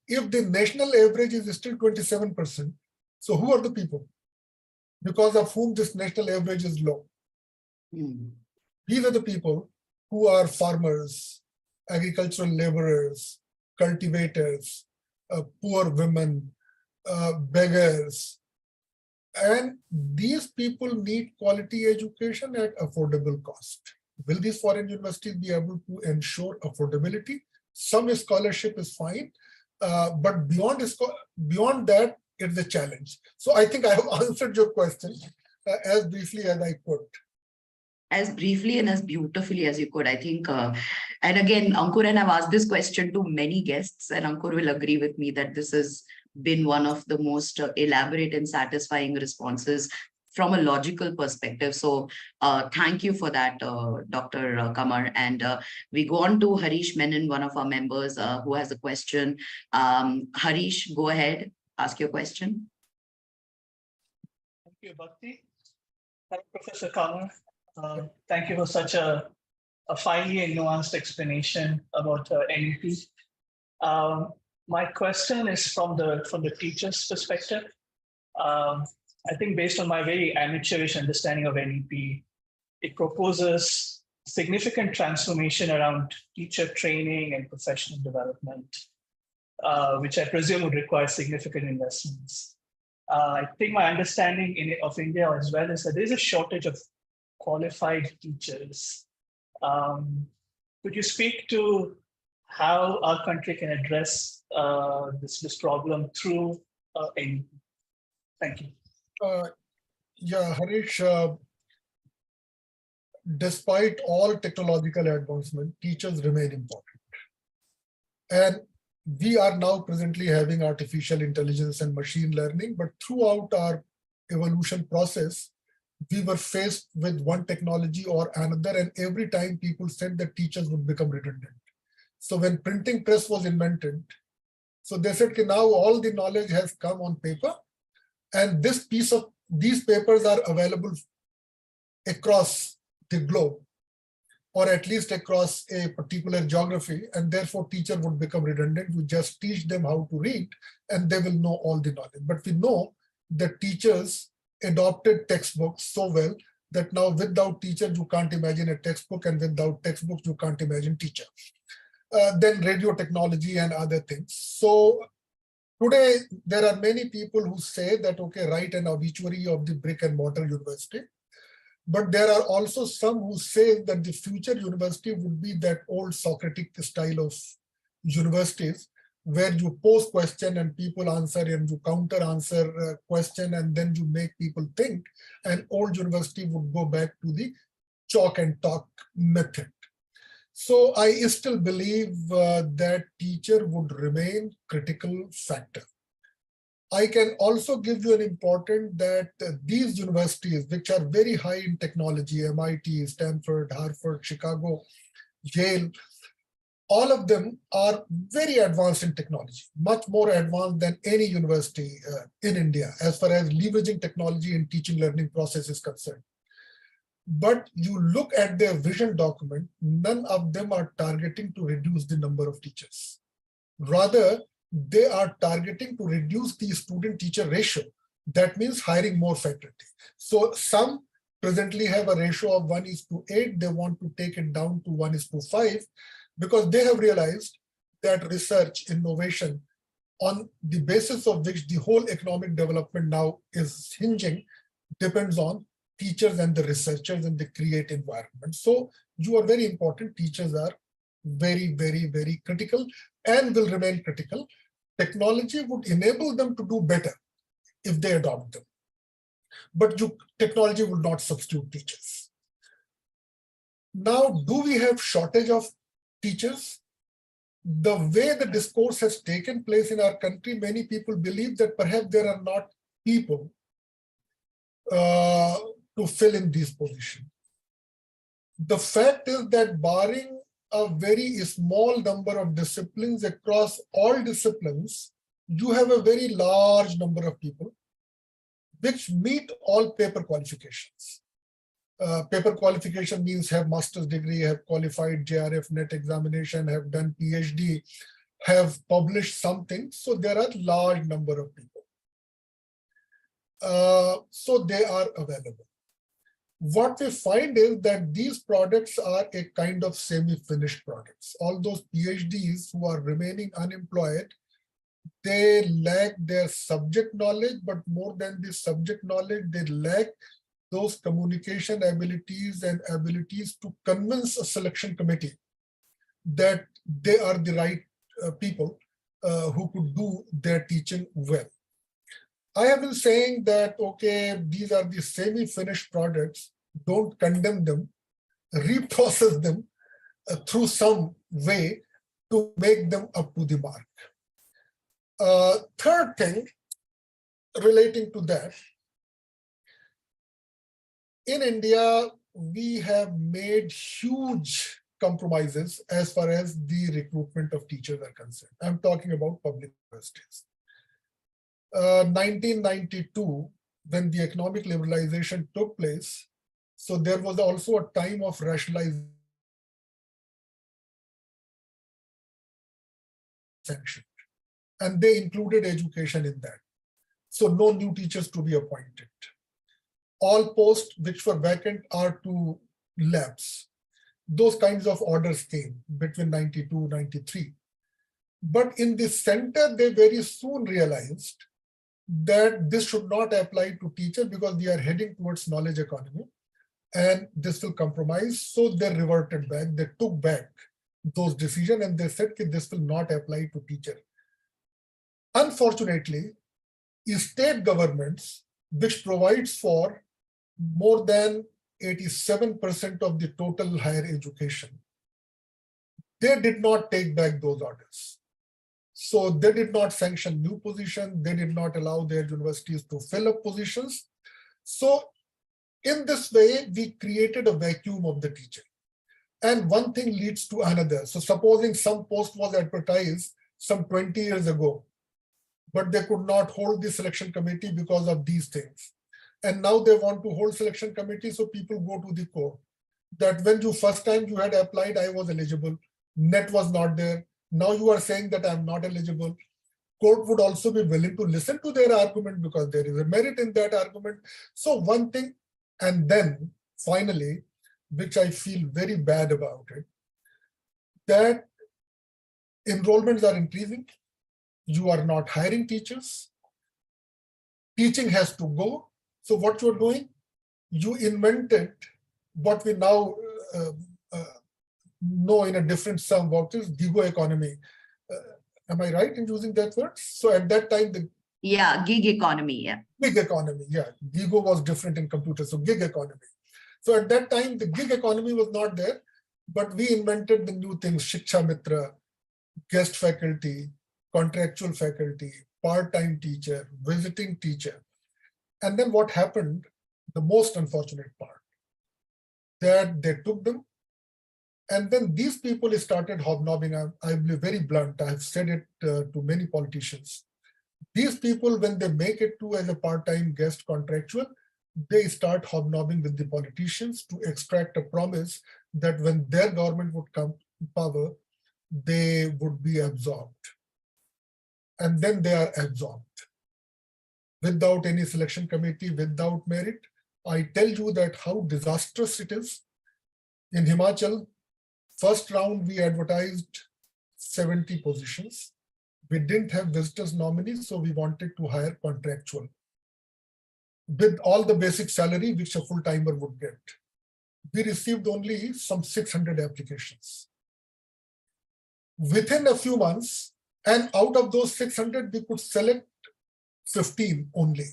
If the national average is still 27%, so who are the people because of whom this national average is low? These are the people who are farmers, agricultural laborers, cultivators, poor women, beggars. And these people need quality education at affordable cost. Will these foreign universities be able to ensure affordability? Some scholarship is fine, but beyond that, it's a challenge. So I think I have answered your question as briefly as I could. As briefly and as beautifully as you could, I think. And again, Ankur and I've asked this question to many guests, and Ankur will agree with me that this has been one of the most elaborate and satisfying responses from a logical perspective. So thank you for that, Dr. Qamar. And we go on to Harish Menon, one of our members who has a question. Harish, go ahead, ask your question. Thank you, Bhakti. Thank you, Professor Qamar. Thank you for such a finely and nuanced explanation about NEP. My question is from the teacher's perspective. I think based on my very amateurish understanding of NEP, it proposes significant transformation around teacher training and professional development, which I presume would require significant investments. I think my understanding of India as well is that there's a shortage of qualified teachers. Could you speak to how our country can address this problem through NEP? Thank you. Yeah, Harish, despite all technological advancement, teachers remain important. And we are now presently having artificial intelligence and machine learning, but throughout our evolution process, we were faced with one technology or another, and every time people said that teachers would become redundant. So when printing press was invented, so they said that now all the knowledge has come on paper, and these papers are available across the globe. or at least across a particular geography, and therefore teacher would become redundant. You just teach them how to read and they will know all the knowledge. But we know that teachers adopted textbooks so well that now without teachers, you can't imagine a textbook, and without textbooks, you can't imagine teacher. Then radio technology and other things. So today, there are many people who say that, okay, write an obituary of the brick and mortar university. But there are also some who say that the future university would be that old Socratic style of universities where you pose question and people answer and you counter answer question and then you make people think. And old university would go back to the chalk and talk method. So I still believe that teacher would remain critical factor. I can also give you an important that these universities, which are very high in technology, MIT, Stanford, Harvard, Chicago, Yale, all of them are very advanced in technology, much more advanced than any university in India, as far as leveraging technology in teaching learning process is concerned. But you look at their vision document, none of them are targeting to reduce the number of teachers. Rather, they are targeting to reduce the student-teacher ratio. That means hiring more faculty. So some presently have a ratio of 1:8. They want to take it down to 1:5 because they have realized that research, innovation, on the basis of which the whole economic development now is hinging, depends on teachers and the researchers and the create environment. So you are very important. Teachers are very, very, very critical and will remain critical. Technology would enable them to do better if they adopt them. But technology will not substitute teachers. Now, do we have shortage of teachers? The way the discourse has taken place in our country, many people believe that perhaps there are not people to fill in these positions. The fact is that barring a very small number of disciplines across all disciplines, you have a very large number of people which meet all paper qualifications. Paper qualification means have master's degree, have qualified JRF NET examination, have done PhD, have published something. So there are large number of people. So they are available. What we find is that these products are a kind of semi-finished products. All those PhDs who are remaining unemployed, they lack their subject knowledge, but more than the subject knowledge, they lack those communication abilities and abilities to convince a selection committee that they are the right people who could do their teaching well. I have been saying that, okay, these are the semi-finished products, don't condemn them, reprocess them through some way to make them up to the mark. Third thing relating to that, in India, we have made huge compromises as far as the recruitment of teachers are concerned. I'm talking about public universities. 1992, when the economic liberalization took place, so there was also a time of rationalization. And they included education in that. So no new teachers to be appointed. All posts which were vacant are to lapse. Those kinds of orders came between 92, 93. But in the center, they very soon realized that this should not apply to teachers because we are heading towards knowledge economy and this will compromise. So they reverted back, they took back those decisions and they said that this will not apply to teachers. Unfortunately, state governments, which provides for more than 87% of the total higher education, they did not take back those orders. So they did not sanction new positions. They did not allow their universities to fill up positions. So in this way, we created a vacuum of the teacher. And one thing leads to another. So supposing some post was advertised some 20 years ago, but they could not hold the selection committee because of these things. And now they want to hold selection committee, so people go to the court. that when you first time you had applied, I was eligible. NET was not there. Now you are saying that I'm not eligible. Court would also be willing to listen to their argument because there is a merit in that argument. So one thing, and then finally, which I feel very bad about it, that enrollments are increasing. You are not hiring teachers. Teaching has to go. So what you're doing, you invented what we now know in a different sum, what is gig economy. Am I right in using that word? So at that time, the gig economy, gig economy, Gigo was different in computer, so gig economy. So at that time, the gig economy was not there, but we invented the new things, Shiksha Mitra, guest faculty, contractual faculty, part-time teacher, visiting teacher. And then what happened, the most unfortunate part, that they took them, and then these people started hobnobbing. I will be very blunt. I've said it to many politicians. These people, when they make it to as a part-time guest contractual, they start hobnobbing with the politicians to extract a promise that when their government would come to power, they would be absorbed. And then they are absorbed without any selection committee, without merit. I tell you that how disastrous it is. In Himachal, first round, we advertised 70 positions. We didn't have visitors nominees, so we wanted to hire contractual with all the basic salary which a full-timer would get. We received only some 600 applications. Within a few months, and out of those 600, we could select 15 only.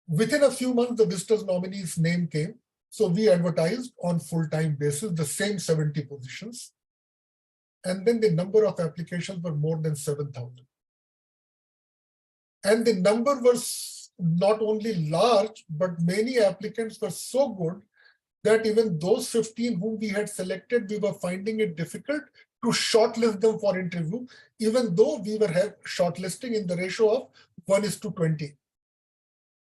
Within a few months, the visitors nominees' name came. So we advertised on full-time basis, the same 70 positions. And then the number of applications were more than 7,000. And the number was not only large, but many applicants were so good that even those 15 whom we had selected, we were finding it difficult to shortlist them for interview, even though we were shortlisting in the ratio of 1:20.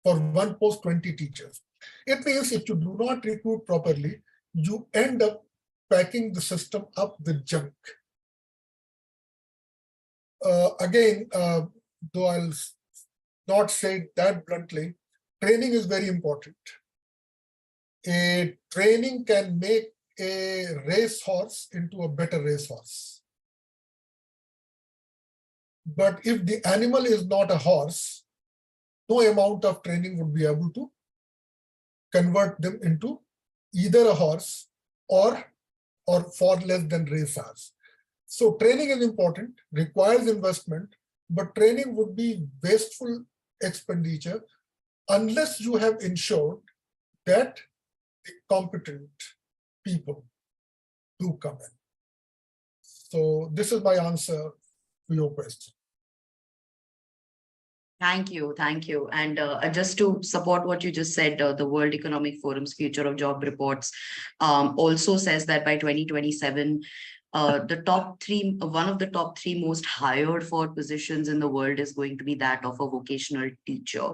For one post, 20 teachers. It means if you do not recruit properly, you end up packing the system up with junk. Again, though I'll not say it that bluntly, training is very important. A training can make a racehorse into a better racehorse. But if the animal is not a horse, no amount of training would be able to convert them into either a horse or far less than racehorse. So training is important, requires investment, but training would be wasteful expenditure unless you have ensured that the competent people do come in. So this is my answer to your question. Thank you. And just to support what you just said, the World Economic Forum's Future of Job reports also says that by 2027, the top three, one of the top three most hired for positions in the world is going to be that of a vocational teacher.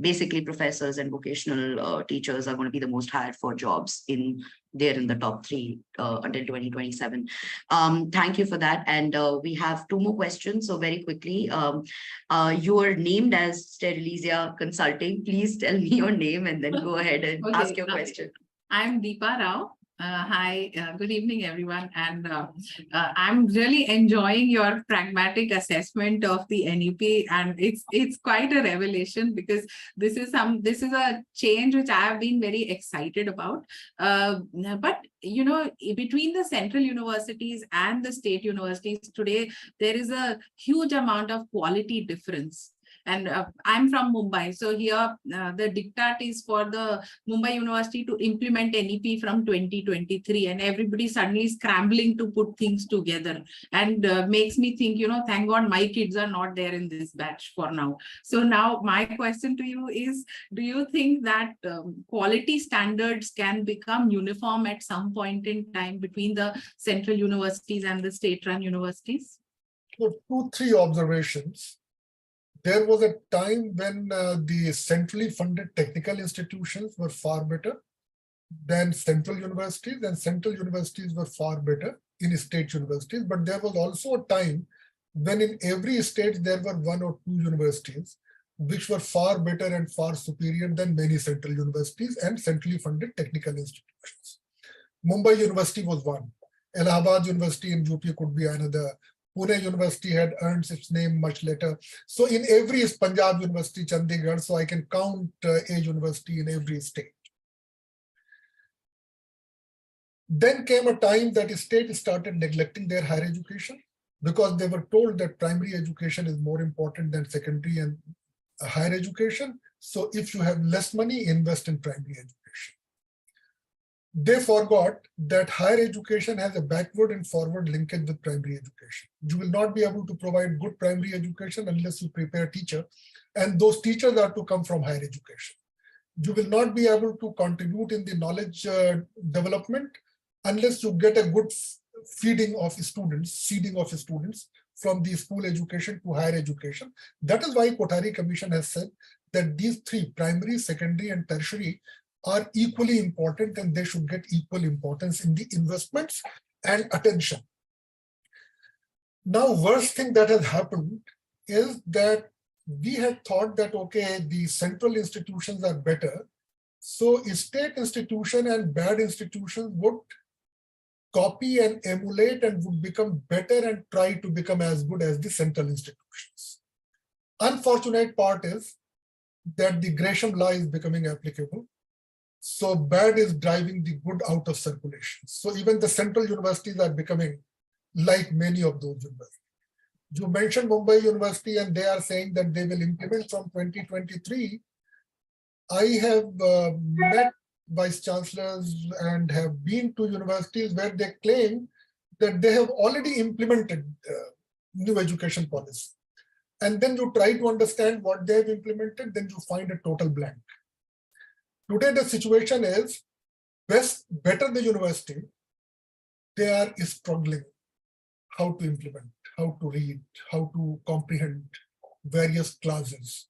Basically, professors and vocational teachers are going to be the most hired for jobs in the top three until 2027. Thank you for that. And we have two more questions. So very quickly, you are named as Sterilisia Consulting. Please tell me your name and then go ahead and ask your question. I'm Deepa Rao. Hi, good evening, everyone. And I'm really enjoying your pragmatic assessment of the NEP, and it's quite a revelation because this is a change which I have been very excited about. But you know, between the central universities and the state universities today, there is a huge amount of quality difference. And I'm from Mumbai. So here the diktat is for the Mumbai University to implement NEP from 2023, and everybody suddenly scrambling to put things together, and makes me think, you know, thank God my kids are not there in this batch for now. So now my question to you is, do you think that quality standards can become uniform at some point in time between the central universities and the state-run universities? So 2-3 observations. There was a time when the centrally funded technical institutions were far better. than central universities, and central universities were far better in state universities. But there was also a time when in every state there were 1 or 2 universities which were far better and far superior than many central universities and centrally funded technical institutions. Mumbai University was one. Allahabad University in UP could be another. Pune University had earned its name much later. So in every Punjab University, Chandigarh, so I can count a university in every state. Then came a time that state started neglecting their higher education because they were told that primary education is more important than secondary and higher education. So if you have less money, invest in primary education. They forgot that higher education has a backward and forward linkage with primary education. You will not be able to provide good primary education unless you prepare a teacher, and those teachers are to come from higher education. You will not be able to contribute in the knowledge development unless you get a good seeding of students from the school education to higher education. That is why Kothari Commission has said that these three, primary, secondary, and tertiary, are equally important and they should get equal importance in the investments and attention. Now, worst thing that has happened is that we had thought that, okay, the central institutions are better. So state institution and bad institutions would copy and emulate and would become better and try to become as good as the central institutions. Unfortunate part is that the Gresham law is becoming applicable. So bad is driving the good out of circulation. So even the central universities are becoming like many of those universities. You mentioned Mumbai University and they are saying that they will implement from 2023. I have met vice chancellors and have been to universities where they claim that they have already implemented new education policy. And then you try to understand what they have implemented, then you find a total blank. Today, the situation is better the university, they are struggling how to implement, how to read, how to comprehend various classes.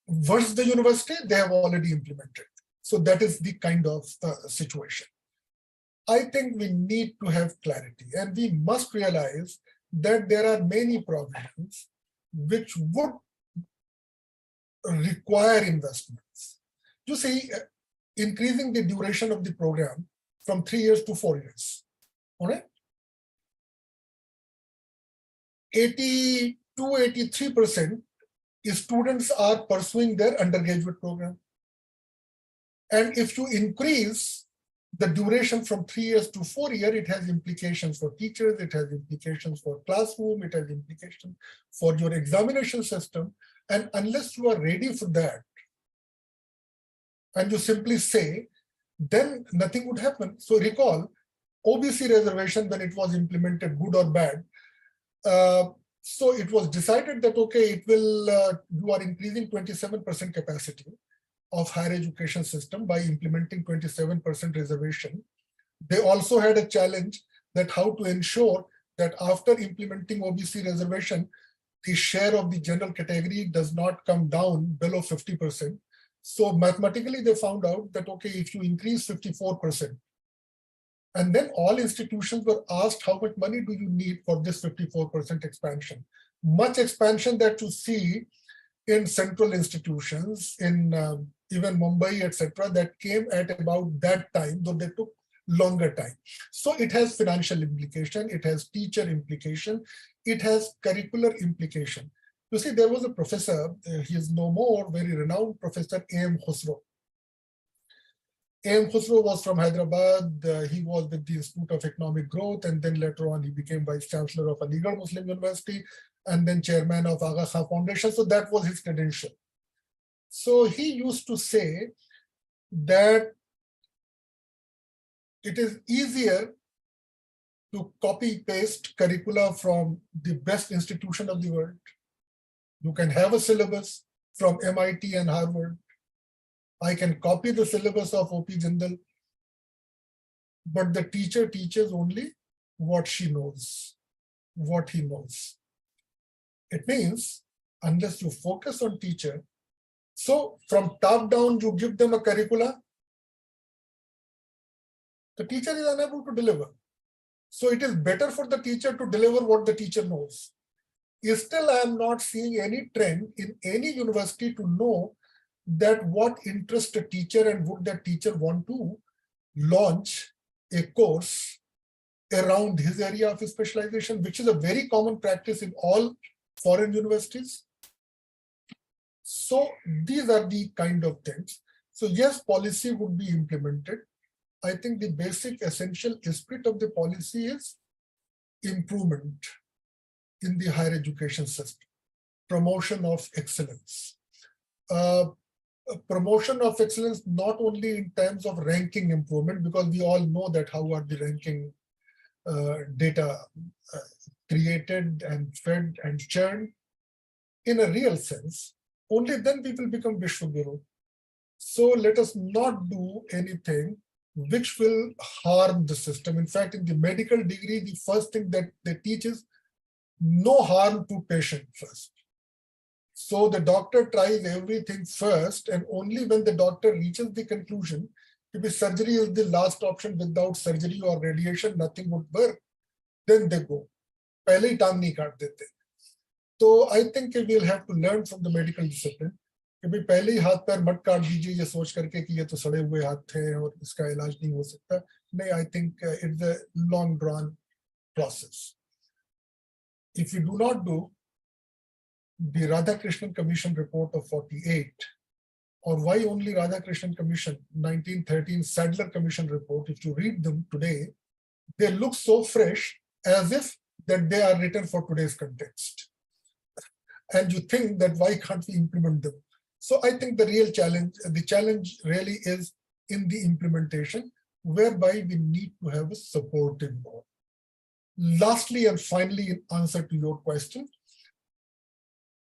Worse the university, they have already implemented. So that is the kind of situation. I think we need to have clarity and we must realize that there are many problems which would require investments. You see, increasing the duration of the program from 3 years to 4 years. All right? 82-83% students are pursuing their undergraduate program. And if you increase the duration from 3 years to 4 years, it has implications for teachers, it has implications for classroom, it has implications for your examination system. And unless you are ready for that, and you simply say, then nothing would happen. So recall, OBC reservation, when it was implemented, good or bad, so it was decided that, okay, it will, you are increasing 27% capacity of higher education system by implementing 27% reservation. They also had a challenge that how to ensure that after implementing OBC reservation, the share of the general category does not come down below 50%. So mathematically, they found out that, okay, if you increase 54%, and then all institutions were asked how much money do you need for this 54% expansion. Much expansion that you see in central institutions, in even Mumbai, etc., that came at about that time, though they took longer time. So it has financial implication, it has teacher implication, it has curricular implication. You see, there was a professor, he is no more, very renowned professor, A.M. Khusro. A.M. Khusro was from Hyderabad. He was with the Institute of Economic Growth, and then later on he became Vice Chancellor of Aligarh Muslim University, and then Chairman of Aga Khan Foundation. So that was his credential. So he used to say that it is easier to copy-paste curricula from the best institution of the world. You can have a syllabus from MIT and Harvard. I can copy the syllabus of O.P. Jindal, but the teacher teaches only what she knows, what he knows. It means unless you focus on teacher, So from top down, you give them a curricula. The teacher is unable to deliver. So it is better for the teacher to deliver what the teacher knows. Still, I am not seeing any trend in any university to know that what interests a teacher and would that teacher want to launch a course around his area of specialization, which is a very common practice in all foreign universities. So these are the kind of things. So yes, policy would be implemented. I think the basic essential spirit of the policy is improvement in the higher education system, promotion of excellence. Promotion of excellence not only in terms of ranking improvement, because we all know that how are the ranking data created and fed and churned in a real sense, only then we will become Vishwaguru. So let us not do anything which will harm the system. In fact, in the medical degree, the first thing that they teach is no harm to patient first. So the doctor tries everything first, and only when the doctor reaches the conclusion, if surgery is the last option, without surgery or radiation, nothing would work, then they go. पहले ही टांग नहीं काट देते. So I think we'll have to learn from the medical discipline. कि भाई पहले ही हाथ पैर मत काट दीजिए ये सोच करके कि ये तो सड़े हुए हाथ थे और इसका इलाज नहीं हो सकता. नहीं, I think it's a long drawn process. If you do not do the Radhakrishnan Commission report of 48, or why only Radhakrishnan Commission, 1913 Sadler Commission report, if you read them today, they look so fresh as if that they are written for today's context. And you think that why can't we implement them? So I think the real challenge, the challenge really is in the implementation, whereby we need to have a supportive board. Lastly and finally, in answer to your question,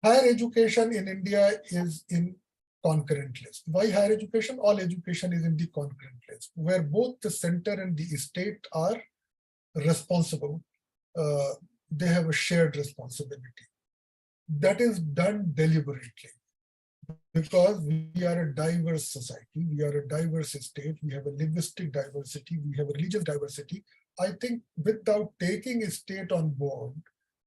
higher education in India is in concurrent list. Why higher education? All education is in the concurrent list, where both the center and the state are responsible. They have a shared responsibility. That is done deliberately because we are a diverse society, we are a diverse state, we have a linguistic diversity, we have a religious diversity. I think without taking a state on board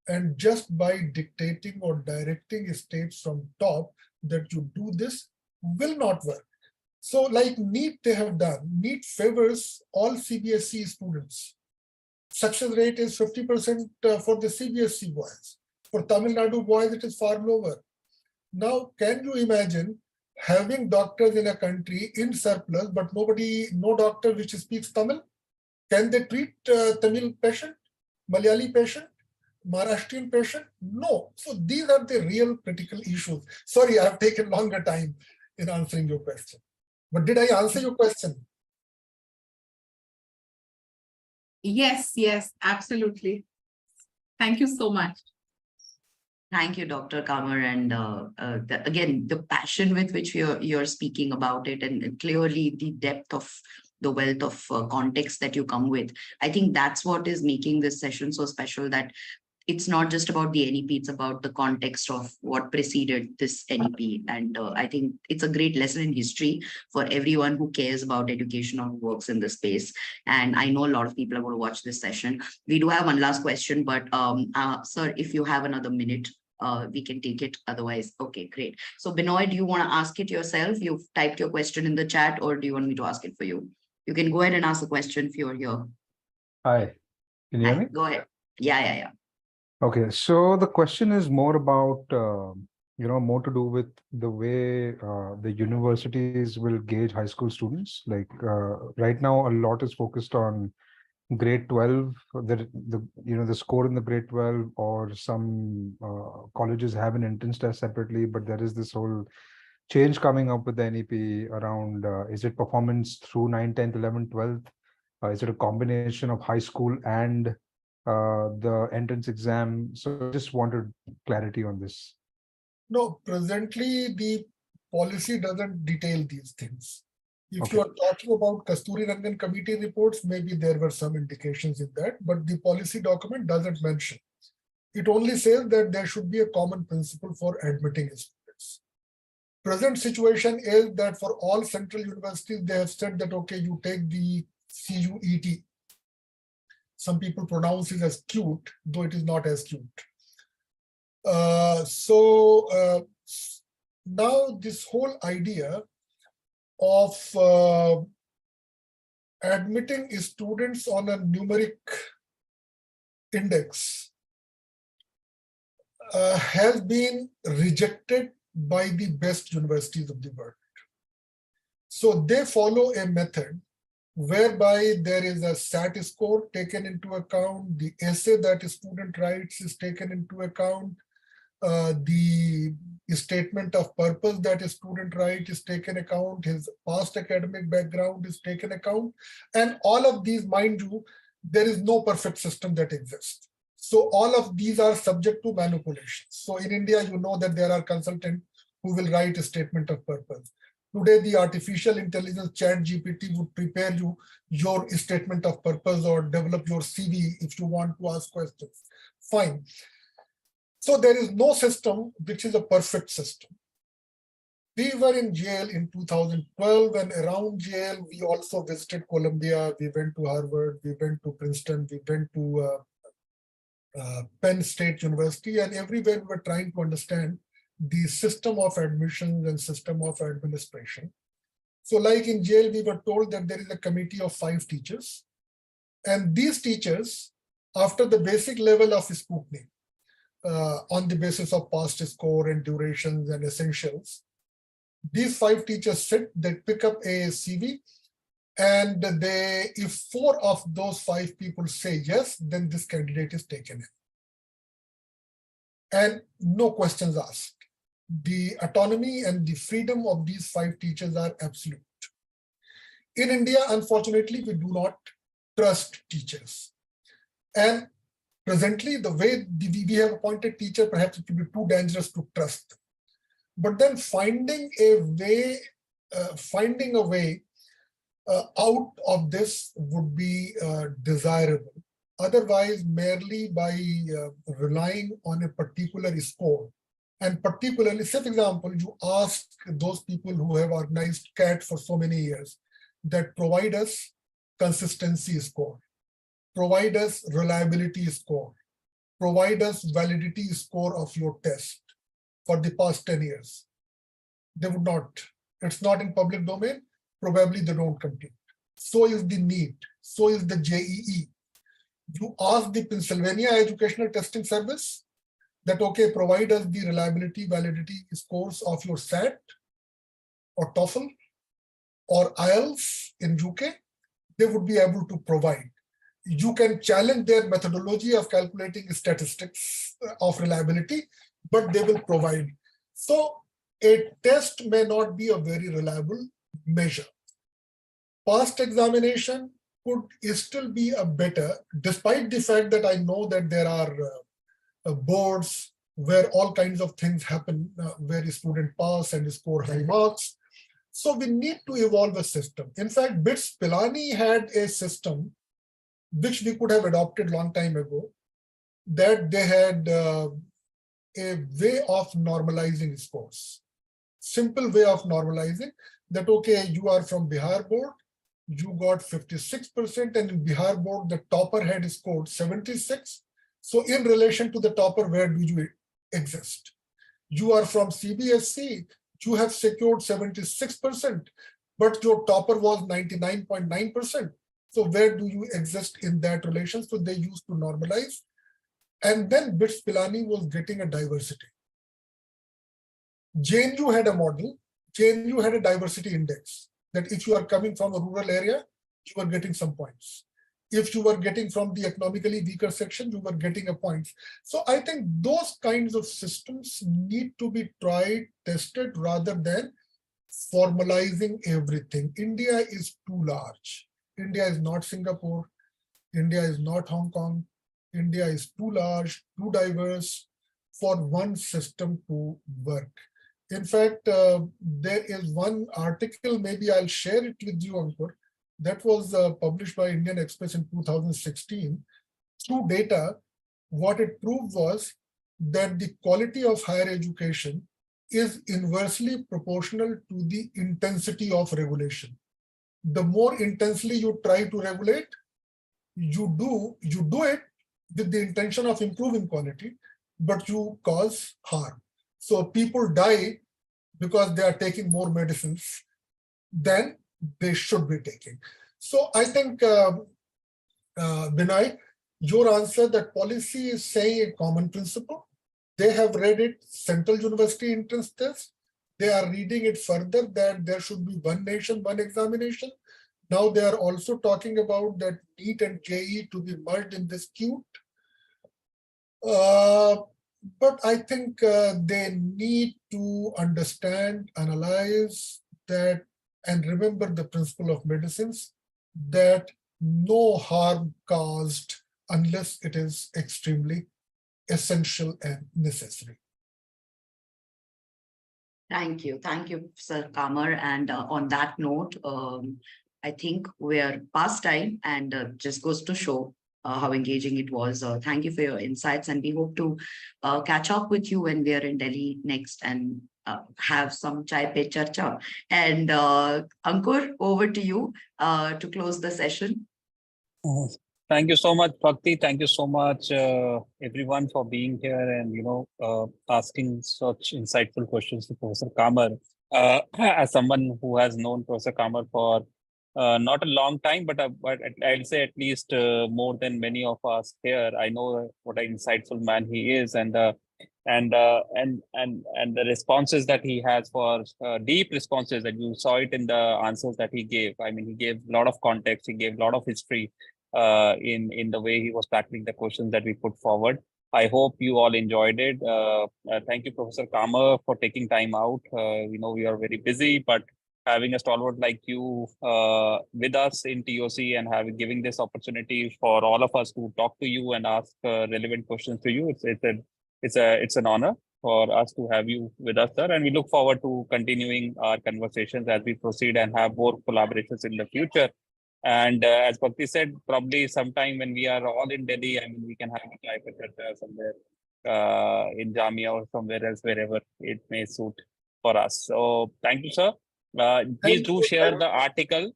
and just by dictating or directing states from top that you do this will not work. So like NEP they have done, NEP favors all CBSE students. Success rate is 50% for the CBSE boys. For Tamil Nadu boys, it is far lower. Now, can you imagine having doctors in a country in surplus, but no doctor which speaks Tamil? Can they treat Tamil patient, Malayali patient, Maharashtrian patient? No. So these are the real critical issues. Sorry, I have taken longer time in answering your question. But did I answer your question? Yes, absolutely. Thank you so much. Thank you, Dr. Qamar. And again, the passion with which you're speaking about it, and clearly the depth of the wealth of context that you come with. I think that's what is making this session so special, that it's not just about the NEP, it's about the context of what preceded this NEP. And I think it's a great lesson in history for everyone who cares about education or who works in this space. And I know a lot of people are going to watch this session. We do have one last question, but sir, if you have another minute, we can take it. Otherwise, okay, great. So Binoy, do you want to ask it yourself? You've typed your question in the chat, or do you want me to ask it for you? You can go ahead and ask the question if you're here. Hi, can you hear me? Go ahead. Yeah. Okay, so the question is more about, more to do with the way the universities will gauge high school students. Like right now, a lot is focused on grade 12, the score in the grade 12, or some colleges have an entrance test separately, but there is this whole change coming up with the NEP around, is it performance through 9, 10th, 11th, 12th? Is it a combination of high school and the entrance exam? So just wanted clarity on this. No, presently the policy doesn't detail these things. If Okay. you are talking about Kasturi Rangan committee reports, maybe there were some indications in that, but the policy document doesn't mention. It only says that there should be a common principle for admitting students. Present situation is that for all central universities, they have said that, okay, you take the CUET. Some people pronounce it as cute, though it is not as cute. Now this whole idea of admitting students on a numeric index has been rejected by the best universities of the world. So they follow a method whereby there is a SAT score taken into account, the essay that a student writes is taken into account, the statement of purpose that a student writes is taken account, his past academic background is taken account, and all of these, mind you, there is no perfect system that exists. So all of these are subject to manipulation. So in India, you know that there are consultants who will write a statement of purpose. Today, the artificial intelligence chat GPT would prepare you your statement of purpose or develop your CV if you want to ask questions. Fine. So there is no system which is a perfect system. We were in jail in 2012, and around jail, we also visited Columbia, we went to Harvard, we went to Princeton, we went to Penn State University, and everywhere we were trying to understand the system of admissions and system of administration. So like in jail, we were told that there is a committee of 5 teachers, and these teachers, after the basic level of scrutiny, on the basis of past score and durations and essentials, these 5 teachers sit, they pick up a CV, and if 4 of those 5 people say yes, then this candidate is taken in. And no questions asked. The autonomy and the freedom of these 5 teachers are absolute. In India, unfortunately, we do not trust teachers. And presently, the way we have appointed teacher, perhaps it will be too dangerous to trust. But then finding a way out of this would be desirable. Otherwise, merely by relying on a particular score, and particularly, say for example, you ask those people who have organized CAT for so many years that provide us consistency score, provide us reliability score, provide us validity score of your test for the past 10 years. They would not. It's not in public domain. Probably they don't compute. So is the NEP. So is the JEE. You ask the Pennsylvania Educational Testing Service that, okay, provide us the reliability, validity scores of your SAT or TOEFL or IELTS in UK. They would be able to provide. You can challenge their methodology of calculating statistics of reliability, but they will provide. So a test may not be a very reliable measure. Past examination could still be a better, despite the fact that I know that there are boards where all kinds of things happen, where a student pass and score high marks. So we need to evolve a system. In fact, BITS Pilani had a system which we could have adopted long time ago, that they had a way of normalizing scores. Simple way of normalizing that, okay, you are from Bihar board, you got 56%, and in Bihar board, the topper had scored 76. So in relation to the topper, where do you exist? You are from CBSC, you have secured 76%, but your topper was 99.9%. So where do you exist in that relation? So they used to normalize. And then BITS Pilani was getting a diversity. JNU had a model. JNU had a diversity index, that if you are coming from a rural area, you are getting some points. If you were getting from the economically weaker section, you were getting a point. So I think those kinds of systems need to be tried, tested, rather than formalizing everything. India is too large. India is not Singapore. India is not Hong Kong. India is too large, too diverse for one system to work. In fact, there is one article, maybe I'll share it with you, Ankur, that was published by Indian Express in 2016. Through data, what it proved was that the quality of higher education is inversely proportional to the intensity of regulation. The more intensely you try to regulate, you do it with the intention of improving quality, but you cause harm. So people die because they are taking more medicines than they should be taking. So I think, Binay, your answer that policy is saying a common principle. They have read it, Central University entrance test. They are reading it further that there should be one nation, one examination. Now they are also talking about that NEET and JEE to be merged in this queue. But I think they need to understand, analyze that, and remember the principle of medicines, that no harm caused unless it is extremely essential and necessary. Thank you, Sir Qamar. And on that note, I think we're past time, and just goes to show how engaging it was. Thank you for your insights, and we hope to catch up with you when we are in Delhi next and have some chai pe charcha. And Ankur, over to you to close the session. Thank you so much, Bhakti. Thank you so much, everyone, for being here and asking such insightful questions to Professor Qamar. As someone who has known Professor Qamar for not a long time, but I'd say at least more than many of us here, I know what an insightful man he is, and the responses that he has for deep responses, that you saw it in the answers that he gave. I mean, he gave a lot of context, he gave a lot of history in the way he was tackling the questions that we put forward. I hope you all enjoyed it. Thank you, Professor Qamar, for taking time out. We are very busy, but having a stalwart like you with us in TOC and giving this opportunity for all of us to talk to you and ask relevant questions to you, it's an honor for us to have you with us, sir. And we look forward to continuing our conversations as we proceed and have more collaborations in the future. And as Bhakti said, probably sometime when we are all in Delhi, I mean, we can have a chai pe charcha somewhere in Jamia or somewhere else, wherever it may suit for us. So thank you, sir. Please do share the article.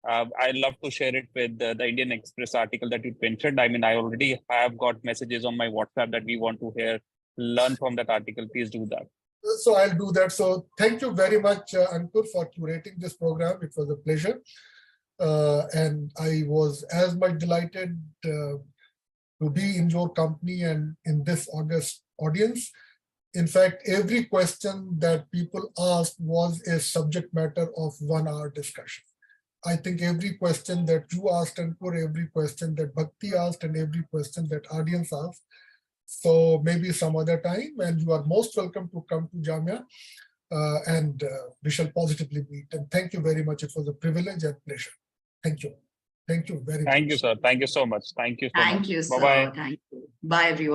I'd love to share it with the Indian Express article that you mentioned. I mean, I already have got messages on my WhatsApp that we want to learn from that article. Please do that. So I'll do that. So thank you very much, Ankur, for curating this program. It was a pleasure. And I was as much delighted to be in your company and in this August audience. In fact, every question that people asked was a subject matter of 1 hour discussion. I think every question that you asked, Ankur, every question that Bhakti asked, and every question that audience asked. So maybe some other time, and you are most welcome to come to Jamia, and we shall positively meet. And thank you very much. It was a privilege and pleasure. Thank you. Thank you very much. Thank you, sir. Thank you so much. Thank you so much. Thank you, sir. Bye-bye. Thank you. Bye, everyone.